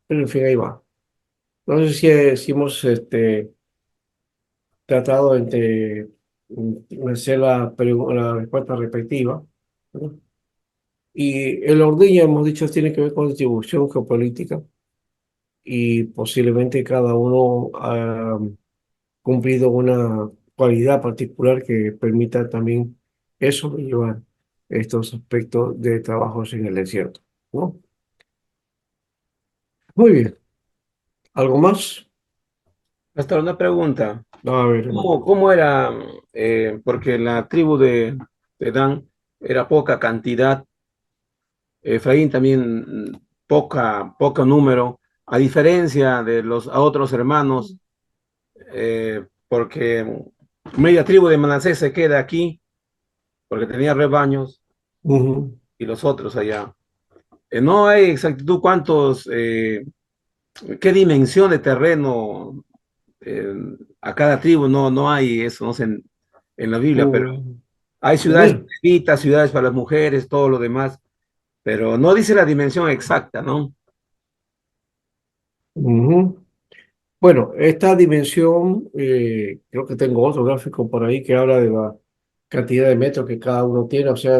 Pero en fin, ahí va. No sé si hemos tratado hacer la respuesta respectiva, ¿no? Y el orden, ya hemos dicho, tiene que ver con distribución geopolítica y posiblemente cada uno ha cumplido una cualidad particular que permita también eso llevar estos aspectos de trabajos en el desierto, ¿no? Muy bien. ¿Algo más?
Hasta una pregunta.
A ver, hermano.
¿Cómo era? Porque la tribu de Dan era poca cantidad, Efraín también poco número, a diferencia de los a otros hermanos, porque media tribu de Manasés se queda aquí, porque tenía rebaños,
Ujú.
y los otros allá. No hay exactitud qué dimensión de terreno eh, a cada tribu, no hay eso, no sé, en la Biblia, pero
Mm,
hay ciudades
bueno,
para levitas, ciudades para las mujeres, todo lo demás, pero no dice la dimensión exacta, ¿no?
ujú. Bueno, esta dimensión, creo que tengo otro gráfico por ahí que habla de la cantidad de metros que cada uno tiene. O sea,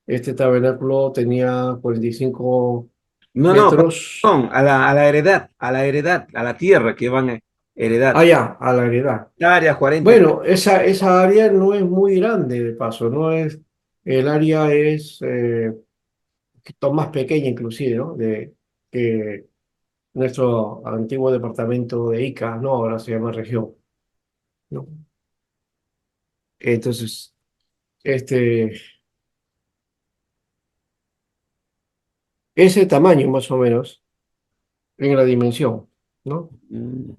este tabernáculo tenía 45
No,
metros.
perdón, a la tierra que van a heredar.
Allá, a la heredad.
Hectáreas, 40 hectáreas.
Bueno, esa área no es muy grande de paso, el área es un poquito más pequeña inclusive, ¿no? Que nuestro antiguo departamento de Ica, ¿no? Ahora se llama región, ¿no? Entonces, este, ese tamaño más o menos en la dimensión, ¿no?
Mm,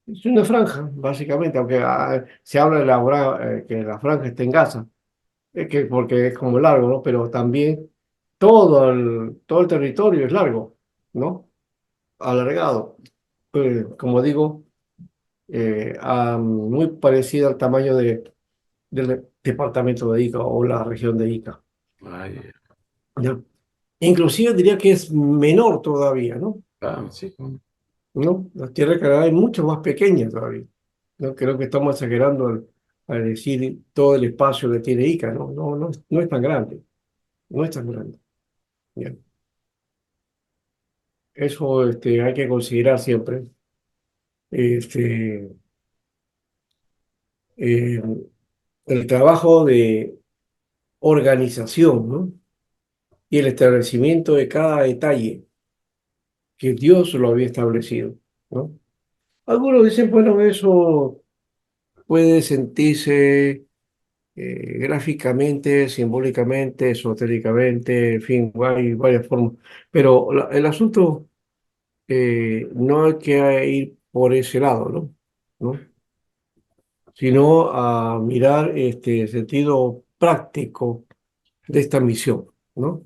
Es una franja, básicamente, aunque se habla de que la franja esté en Gaza, porque es como largo, ¿no? Pero también todo el territorio es largo, ¿no? Alargado. Como digo, muy parecido al tamaño del departamento de Ica o la región de Ica,
ay,
¿ya? Inclusive diría que es menor todavía, ¿no?
sí.
¿No? La Tierra de Canadá es mucho más pequeña todavía. No creo que estamos exagerando al decir todo el espacio que tiene Ica, ¿no? No es tan grande, no es tan grande. Bien. Eso hay que considerar siempre. Este, eh, el trabajo de organización, ¿no? Y el establecimiento de cada detalle que Dios lo había establecido, ¿no? Algunos dicen, bueno, eso puede sentirse gráficamente, simbólicamente, esotéricamente, en fin, hay varias formas, pero el asunto no hay que ir por ese lado, ¿no? ¿No? Sino a mirar el sentido práctico de esta misión, ¿no?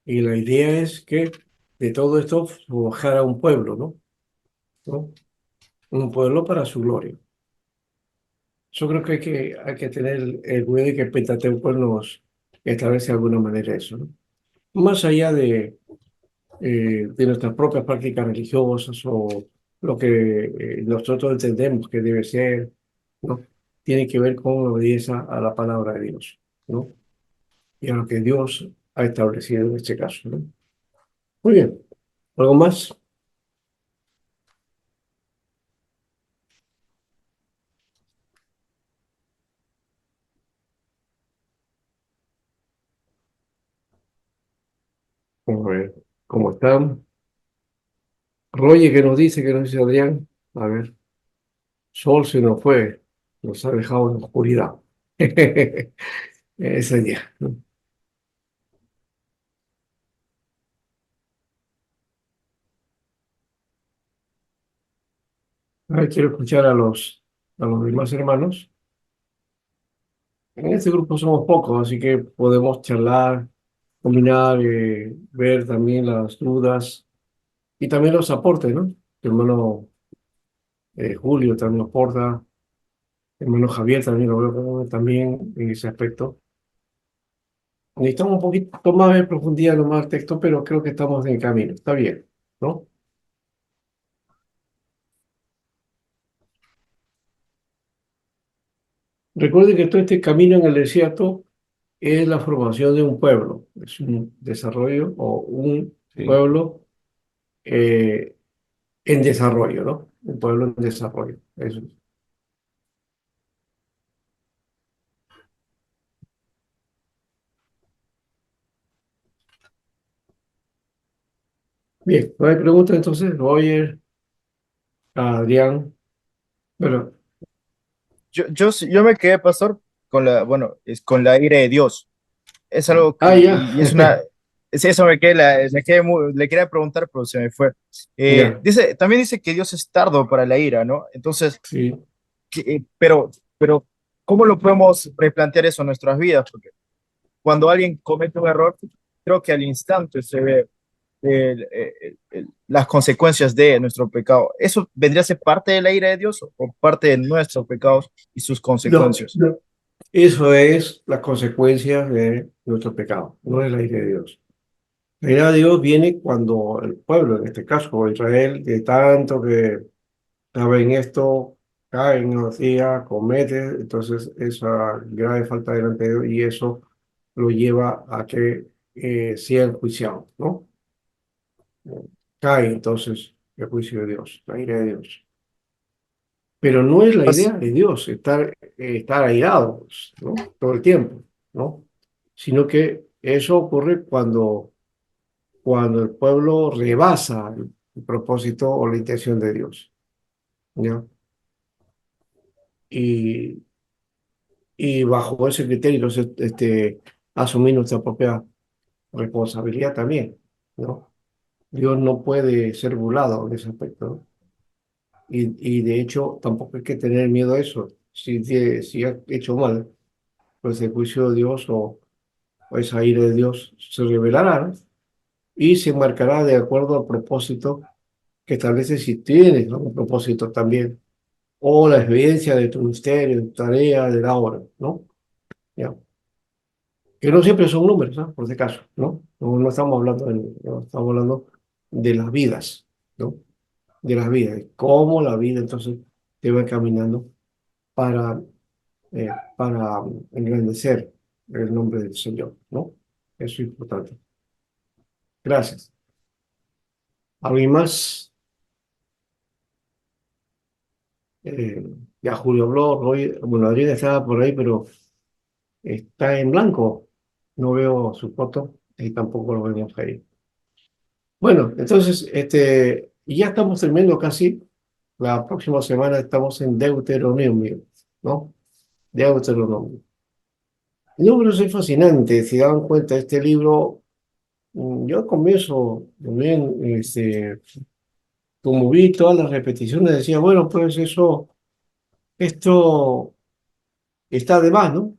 Y la idea es que de todo esto forjara un pueblo, ¿no? ¿No? Un pueblo para su gloria. Yo creo que hay que tener el cuidado de que el Pentateuco nos establece de alguna manera eso, ¿no? Más allá de nuestras propias prácticas religiosas o lo que nosotros entendemos que debe ser, ¿no? Tiene que ver con la obediencia a la palabra de Dios, ¿no? Y a lo que Dios ha establecido en este caso, ¿no? Muy bien. ¿Algo más? Vamos a ver cómo están. Roger, ¿qué nos dice? ¿Qué nos dice Adrián? A ver, Sol se nos fue, nos ha dejado en la oscuridad. Ese día, ¿no? A ver, quiero escuchar a los demás hermanos. En este grupo somos pocos, así que podemos charlar, combinar, ver también las dudas y también los aportes, ¿no? El hermano Julio también aporta, el hermano Javier también lo veo también en ese aspecto. Necesitamos un poquito más de profundidad en más texto, pero creo que estamos en el camino. Está bien, ¿no? Recuerden que todo este camino en el desierto es la formación de un pueblo, es un desarrollo o un
Sí.
pueblo eh, en desarrollo, ¿no? Un pueblo en desarrollo. Eso es. Bien, no hay preguntas entonces, Roger, Adrián, bueno,
Yo me quedé, pastor, bueno, es con la ira de Dios. Es algo que,
ya,
y es una, sí, eso me quedé, le quería preguntar, pero se me fue.
ya,
También dice que Dios es tardo para la ira, ¿no? Entonces,
sí,
pero, ¿cómo lo podemos replantear eso en nuestras vidas? Porque cuando alguien comete un error, creo que al instante se ve las consecuencias de nuestro pecado. ¿Eso vendría a ser parte de la ira de Dios o parte de nuestros pecados y sus
no,
consecuencias?
no. Eso es la consecuencia de nuestro pecado, no es la ira de Dios. La ira de Dios viene cuando el pueblo, en este caso Israel, de tanto que estaba en esto, cae en hacía, comete, entonces esa grave falta delante de Dios y eso lo lleva a que sea enjuiciado, ¿no? Cae entonces el juicio de Dios, la ira de Dios. Pero no es la idea de Dios estar airados, ¿no? Todo el tiempo, ¿no? Sino que eso ocurre cuando el pueblo rebasa el propósito o la intención de Dios, ¿ya? Y, y bajo ese criterio, entonces, asumir nuestra propia responsabilidad también, ¿no? Dios no puede ser burlado en ese aspecto, ¿no? Y de hecho, tampoco hay que tener miedo a eso. Si ha hecho mal, pues el juicio de Dios o esa ira de Dios se revelará, ¿no? Y se marcará de acuerdo al propósito que establece si tienes, ¿no?, un propósito también, o la evidencia de tu ministerio, de tu tarea, de la obra, ¿no? ¿Ya? Que no siempre son números, ¿no? Por si acaso, ¿no? No estamos hablando no estamos hablando de las vidas, ¿no? De las vidas, de cómo la vida entonces te va caminando para, para engrandecer el nombre del Señor, ¿no? Eso es importante. Gracias. ¿Alguien más? Eh, ya Julio habló, bueno, Adrián estaba por ahí, pero está en blanco. No veo su foto y tampoco lo vemos ahí. Bueno, entonces, ya estamos terminando casi. La próxima semana estamos en Deuteronomio, ¿no? Deuteronomio. Números es fascinante, si dan cuenta, este libro, yo al comienzo también, como vi todas las repeticiones, decía, bueno, pues esto está de más, ¿no?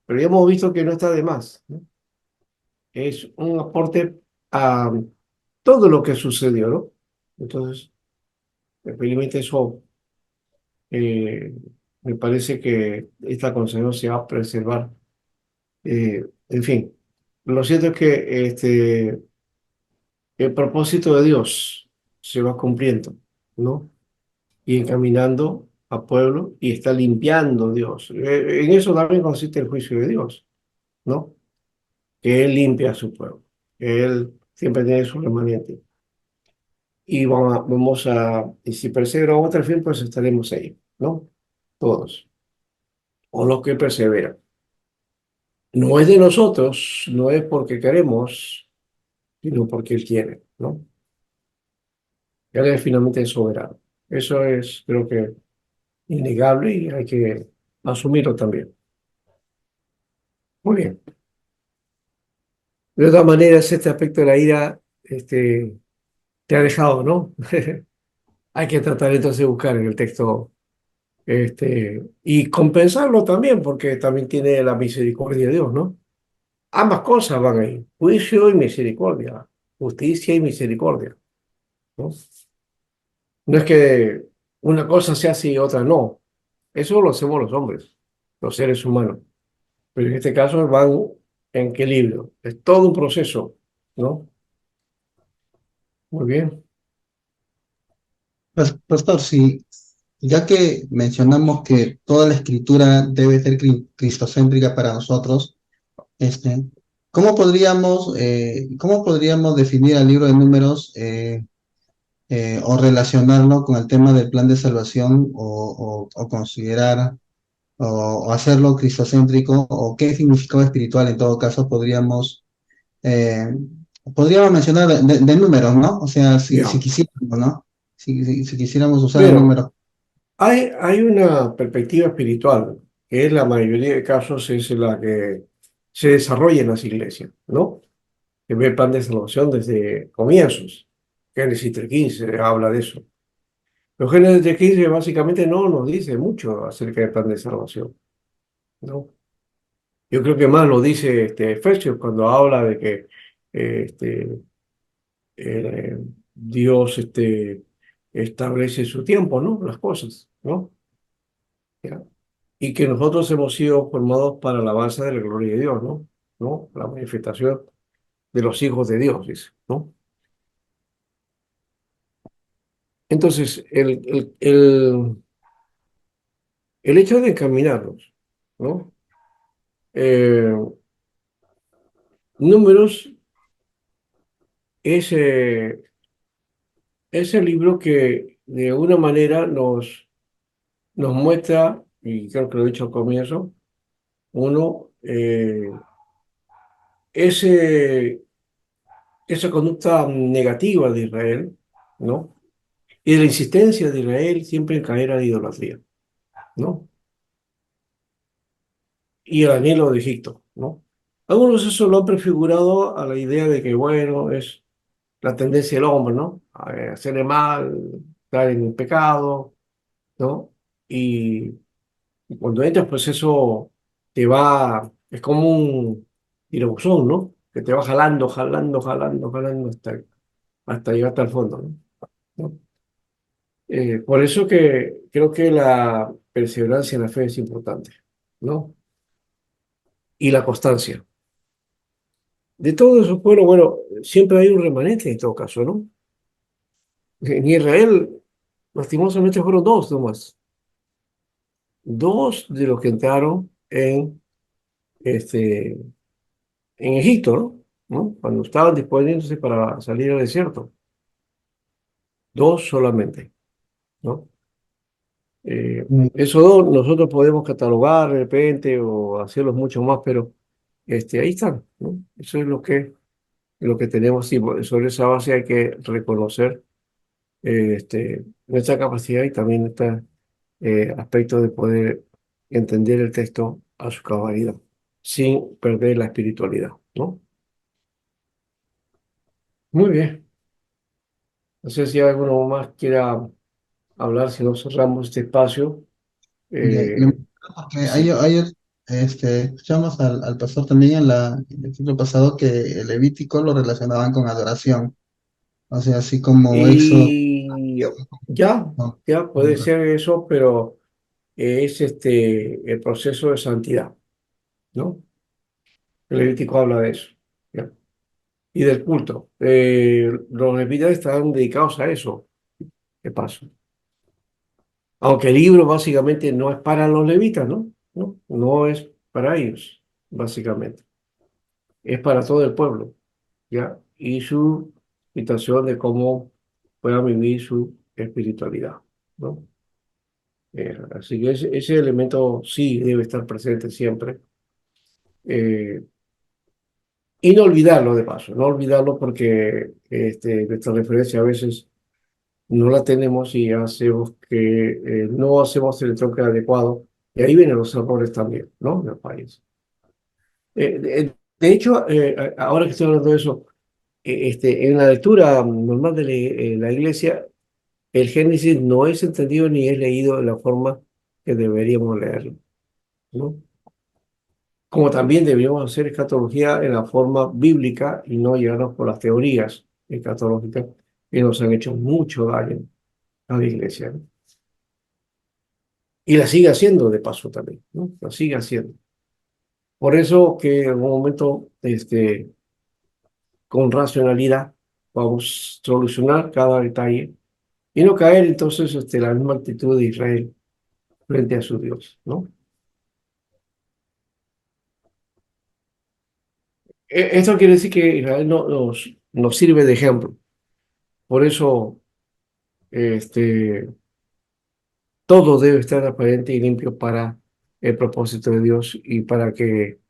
Pero ya hemos visto que no está de más, ¿no? Es un aporte a todo lo que sucedió, ¿no? Entonces, felizmente eso, eh, me parece que esta consejo se va a preservar. En fin, lo cierto es que el propósito de Dios se va cumpliendo, ¿no? Y encaminando a pueblo y está limpiando Dios. En eso también consiste el juicio de Dios, ¿no? Que Él limpia a su pueblo, que Él siempre tiene su remanente. Y y si perseveramos hasta el fin, pues estaremos ahí, ¿no? Todos, o los que perseveran. No es de nosotros, no es porque queremos, sino porque Él quiere, ¿no? Él es finalmente soberano. Eso es, creo que, innegable y hay que asumirlo también. Muy bien. De todas maneras, este aspecto de la ira, te ha dejado, ¿no? Hay que tratar entonces de buscar en el texto, y compensarlo también, porque también tiene la misericordia de Dios, ¿no? Ambas cosas van ahí, juicio y misericordia, justicia y misericordia, ¿no? No es que una cosa se hace y otra no. Eso lo hacemos los hombres, los seres humanos. Pero en este caso van en equilibrio. Es todo un proceso, ¿no? Muy bien.
Pastor, sí, ya que mencionamos que toda la escritura debe ser cristocéntrica para nosotros, este, cómo podríamos definir el libro de Números o relacionarlo con el tema del plan de salvación o considerar o hacerlo cristocéntrico o qué significado espiritual en todo caso eh, podríamos mencionar de números, ¿no? O sea, si
Ya.
quisiéramos, ¿no? Si quisiéramos usar el
Bueno,
número.
hay una perspectiva espiritual, que en la mayoría de casos es la que se desarrolla en las iglesias, ¿no? Que ve el plan de salvación desde comienzos. Génesis 3:15 habla de eso. Pero Génesis 3:15 básicamente no nos dice mucho acerca del plan de salvación, ¿no? Yo creo que más lo dice Efesios cuando habla de que eh, Dios establece su tiempo, ¿no? Las cosas, ¿no? ¿Ya? Y que nosotros hemos sido formados para la alabanza de la gloria de Dios, ¿no? ¿No? La manifestación de los hijos de Dios, dice, ¿no? Entonces, el hecho de encaminarnos, ¿no? Eh, Números es, es el libro que de alguna manera nos muestra, y creo que lo he dicho al comienzo, uno, ese, esa conducta negativa de Israel, ¿no? Y de la insistencia de Israel siempre en caer a la idolatría, ¿no? Y el anhelo de Egipto, ¿no? Algunos eso lo han prefigurado a la idea de que, bueno, es la tendencia del hombre, ¿no? A hacerle mal, estar en el pecado, ¿no? Y cuando entras, pues eso es como un tirabuzón, ¿no? Que te va jalando, jalando, jalando, jalando hasta llegar hasta el fondo, ¿no? ¿No? Por eso que creo que la perseverancia en la fe es importante, ¿no? Y la constancia. De todos esos pueblos, bueno, siempre hay un remanente en todo caso, ¿no? En Israel, lastimosamente fueron dos nomás. Dos de los que entraron este, en Egipto, ¿no? ¿No? Cuando estaban disponiéndose para salir al desierto. Dos solamente, ¿no? Esos dos nosotros podemos catalogar de repente o hacerlos mucho más, pero ahí están, ¿no? Eso es lo que lo que tenemos y sobre esa base hay que reconocer nuestra capacidad y también este aspecto de poder entender el texto a su cabalidad, sin perder la espiritualidad, ¿no? Muy bien. No sé si alguno más quiera hablar, si no cerramos este espacio. Eh,
Porque
sí.
escuchamos al pastor también en el ciclo pasado que el Levítico lo relacionaban con adoración, o sea, así como Éxodo.
Y ya,
No,
ya puede ser eso, pero es el proceso de santidad, ¿no? El Levítico habla de eso, ¿ya? Y del culto. Los levitas están dedicados a eso. ¿Qué pasa? Aunque el libro básicamente no es para los levitas, ¿no? No, no es para ellos, básicamente. Es para todo el pueblo, ¿ya? Y su situación de cómo puedan vivir su espiritualidad, ¿no? Así que ese elemento sí debe estar presente siempre. Eh, y no olvidarlo de paso, no olvidarlo porque nuestra referencia a veces no la tenemos y hacemos que no hacemos el enfoque adecuado. Y ahí vienen los errores también, ¿no? En el país. De hecho, ahora que estoy hablando de eso, en la lectura normal de la iglesia, el Génesis no es entendido ni es leído de la forma que deberíamos leerlo, ¿no? Como también deberíamos hacer escatología en la forma bíblica y no llevarnos por las teorías escatológicas que nos han hecho mucho daño a la iglesia, ¿no? Y la sigue haciendo de paso también, ¿no? La sigue haciendo. Por eso que en algún momento, con racionalidad, vamos a solucionar cada detalle y no caer entonces la misma actitud de Israel frente a su Dios, ¿no? Esto quiere decir que Israel nos sirve de ejemplo. Por eso, este, todo debe estar transparente y limpio para el propósito de Dios y para que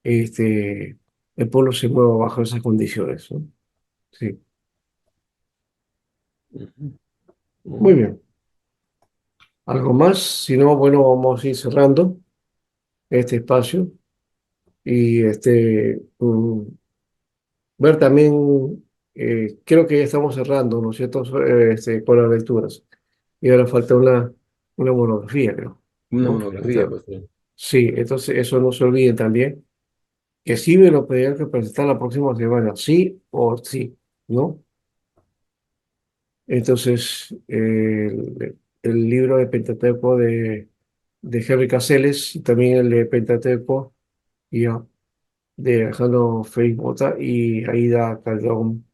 el pueblo se mueva bajo esas condiciones, ¿no? Sí,
Ujú.
muy
Ujú.
bien. ¿Algo más? Si no, bueno, vamos a ir cerrando este espacio y ver también, creo que ya estamos cerrando, ¿no es cierto? Con las lecturas. Y ahora falta una monografía, creo,
Una
¿no?
monografía, pues. Sí.
Sí, entonces eso no se olviden también, que sí me lo tendrían que presentar la próxima semana, sí o sí, ¿no? Entonces, el libro de Pentateuco de Henry Caseles y también el de Pentateuco ya, de Alejandro Félix Mota y Aida Calderón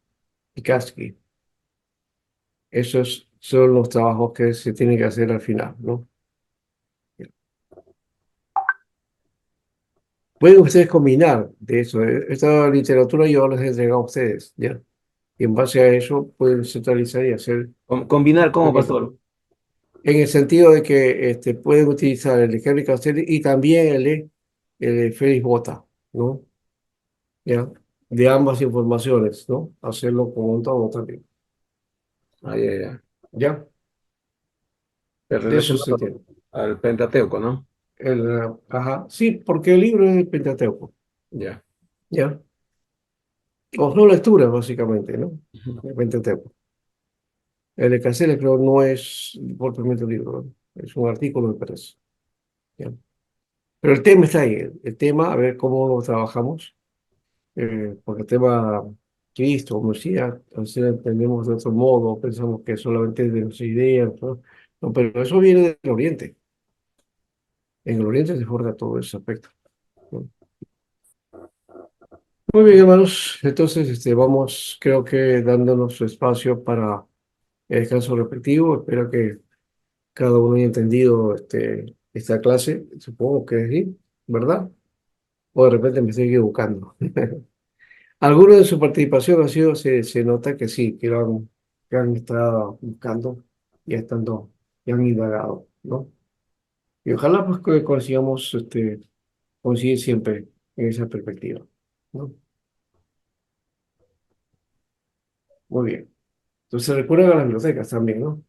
Picaski. Esos son los trabajos que se tienen que hacer al final, ¿no? Pueden ustedes combinar de eso. Esta literatura yo les he entregado a ustedes, ¿ya? Y en base a eso pueden centralizar y hacer
Combinar
lo
como
que...
pastor.
En el sentido de que pueden utilizar el de Henry Castelli y también el de Félix Bota, ¿no? ¿Ya? De ambas informaciones, ¿no? Hacerlo como un todo también.
Ah, ya, ya.
¿Ya?
Pero
De eso se
relacionado
entiende.
al Pentateuco, ¿no?
Ajá. Sí, porque el libro es el Pentateuco,
Ya.
¿ya? O son lecturas, básicamente, ¿no?
Ujú.
El Pentateuco. El de Castelli creo no es propiamente un libro, ¿no? Es un artículo, me parece. ¿Ya? Pero el tema está ahí. El tema, a ver cómo lo trabajamos. Porque el tema Cristo, como decía, a veces lo entendemos de otro modo, pensamos que solamente es de nuestras ideas, ¿no? No, pero eso viene del Oriente. En el Oriente se forja todo ese aspecto, ¿no? Muy bien, hermanos. Entonces, vamos, creo que dándonos su espacio para el descanso respectivo. Espero que cada uno haya entendido esta clase. Supongo que sí, ¿verdad? O de repente me estoy equivocando. Algunos de su participación ha sido, se nota que sí, que han estado buscando y estando, y han indagado, ¿no? Y ojalá pues que consigamos coincidir siempre en esa perspectiva, ¿no? Muy bien. Entonces recuerden a las bibliotecas también, ¿no?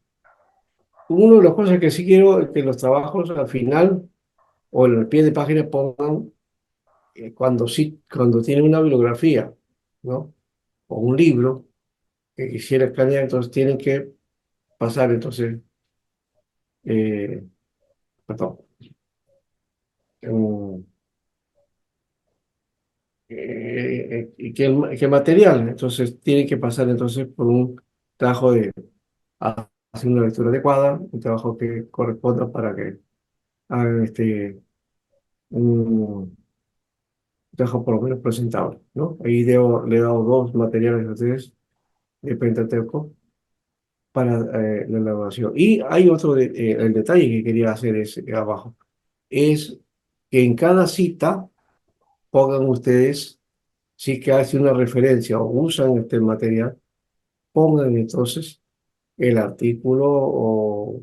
Una de las cosas que sí quiero es que los trabajos al final o en el pie de página pongan cuando sí, cuando tienen una bibliografía, ¿no? O un libro que quisiera escanear, entonces tienen que pasar, entonces, eh, perdón, mm, ¿qué material? Entonces tienen que pasar entonces por un trabajo de hacer una lectura adecuada, un trabajo que corresponda para que hagan un trabajo por lo menos presentable, ¿no? Ahí le he dado dos materiales a ustedes de Pentateuco para la elaboración. Y hay otro, el detalle que quería hacer es abajo, es que en cada cita pongan ustedes, si que hace una referencia o usan este material, pongan entonces el artículo o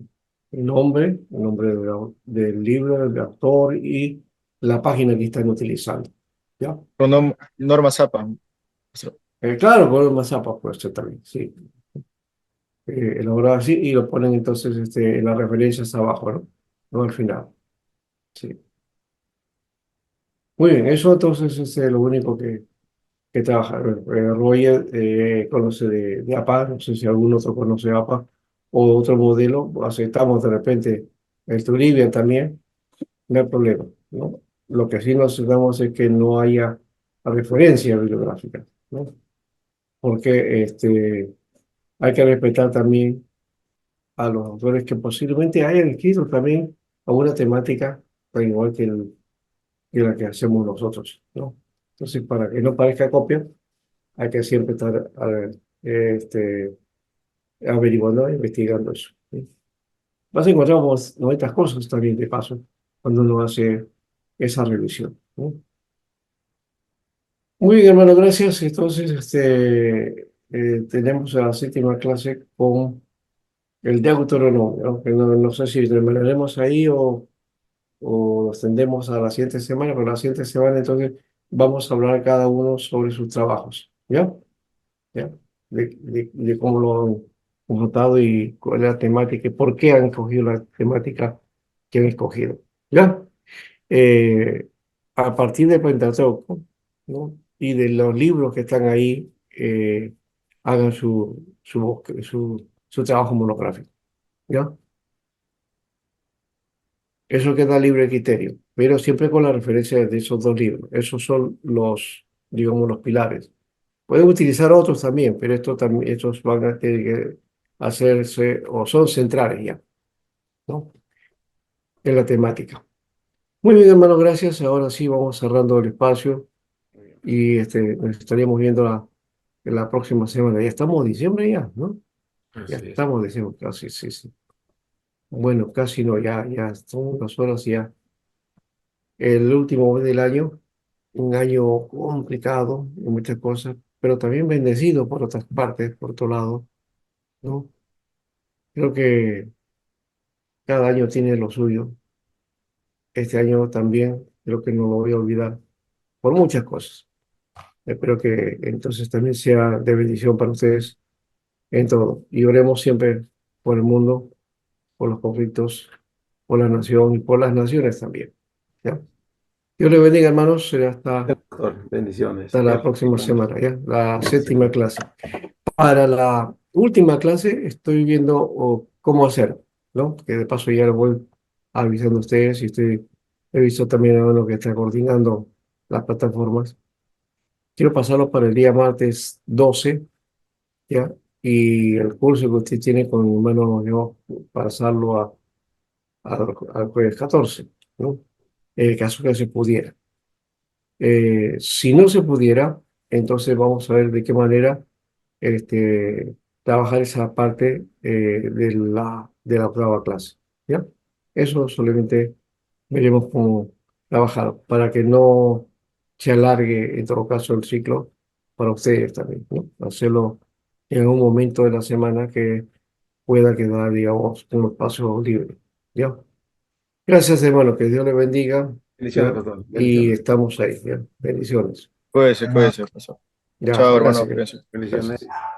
el nombre del libro, del autor y la página que están utilizando. ¿Ya?
Norma Zapa.
Claro, con el mazapa puede ser también, sí. Elaborado así y lo ponen entonces en las referencias abajo, ¿no? No al final. Sí. Muy bien, eso entonces es lo único que trabaja. Roger conoce de APA, no sé si algún otro conoce APA o otro modelo, aceptamos de repente el Turibia también, no hay problema, ¿no? Lo que sí nos aceptamos es que no haya referencia bibliográfica, ¿no? Porque hay que respetar también a los autores que posiblemente hayan escrito también alguna temática, al igual que la que hacemos nosotros, ¿no? Entonces, para que no parezca copia, hay que siempre estar averiguando, investigando eso, ¿sí? Vas a encontrar 90 cosas también de paso cuando uno hace esa revisión, ¿no? Muy bien, hermano, gracias. Entonces, tenemos la séptima clase con el Deuteronomio, ¿no? Que no sé si terminaremos ahí o lo extendemos a la siguiente semana, pero la siguiente semana entonces vamos a hablar cada uno sobre sus trabajos, ¿ya? ¿Ya? De cómo lo han conjugado y cuál es la temática y por qué han escogido la temática que han escogido, ¿ya? Eh, a partir de Pentateuco, ¿no? Y de los libros que están ahí, hagan su trabajo monográfico, ¿ya? Eso queda libre criterio, pero siempre con la referencia de esos dos libros. Esos son digamos, los pilares. Pueden utilizar otros también, pero estos van a tener que hacerse o son centrales ya, ¿no? En la temática. Muy bien, hermano, gracias. Ahora sí vamos cerrando el espacio y nos estaríamos viendo en la próxima semana. Ya estamos en diciembre ya, ¿no? Ya
Así es.
estamos en diciembre, casi, sí, sí. Bueno, casi no, ya son unas horas ya. El último mes del año, un año complicado en muchas cosas, pero también bendecido por otras partes, por otro lado, ¿no? Creo que cada año tiene lo suyo. Este año también creo que no lo voy a olvidar por muchas cosas. Espero que entonces también sea de bendición para ustedes en todo. Y oremos siempre por el mundo, por los conflictos, por la nación y por las naciones también. ¿Ya? Dios les bendiga, hermanos. Será
Doctor, bendiciones.
hasta la próxima semana, ¿ya? La séptima clase. Para la última clase estoy viendo cómo hacer, ¿no? Que de paso ya lo voy avisando a ustedes y he visto también a uno que está coordinando las plataformas. Quiero pasarlo para el día martes 12, ¿ya? Y el curso que usted tiene con mi hermano, yo pasarlo al jueves 14, ¿no? En el caso que se pudiera. Si no se pudiera, entonces vamos a ver de qué manera este, trabajar esa parte de la octava clase, ¿ya? Eso solamente veremos cómo trabajar para que no se alargue en todo caso el ciclo para ustedes también, ¿no? Hacerlo en algún momento de la semana que pueda quedar, digamos, un espacio libre, ¿ya? Gracias, hermano, que Dios le bendiga,
Bendiciones,
¿ya?
doctor.
Y
Bendiciones.
estamos ahí, ¿ya? Bendiciones.
Cuídese, cuídese, profesor.
Ya,
Chao, hermano.
gracias,
Cuídense.
Bendiciones.
gracias.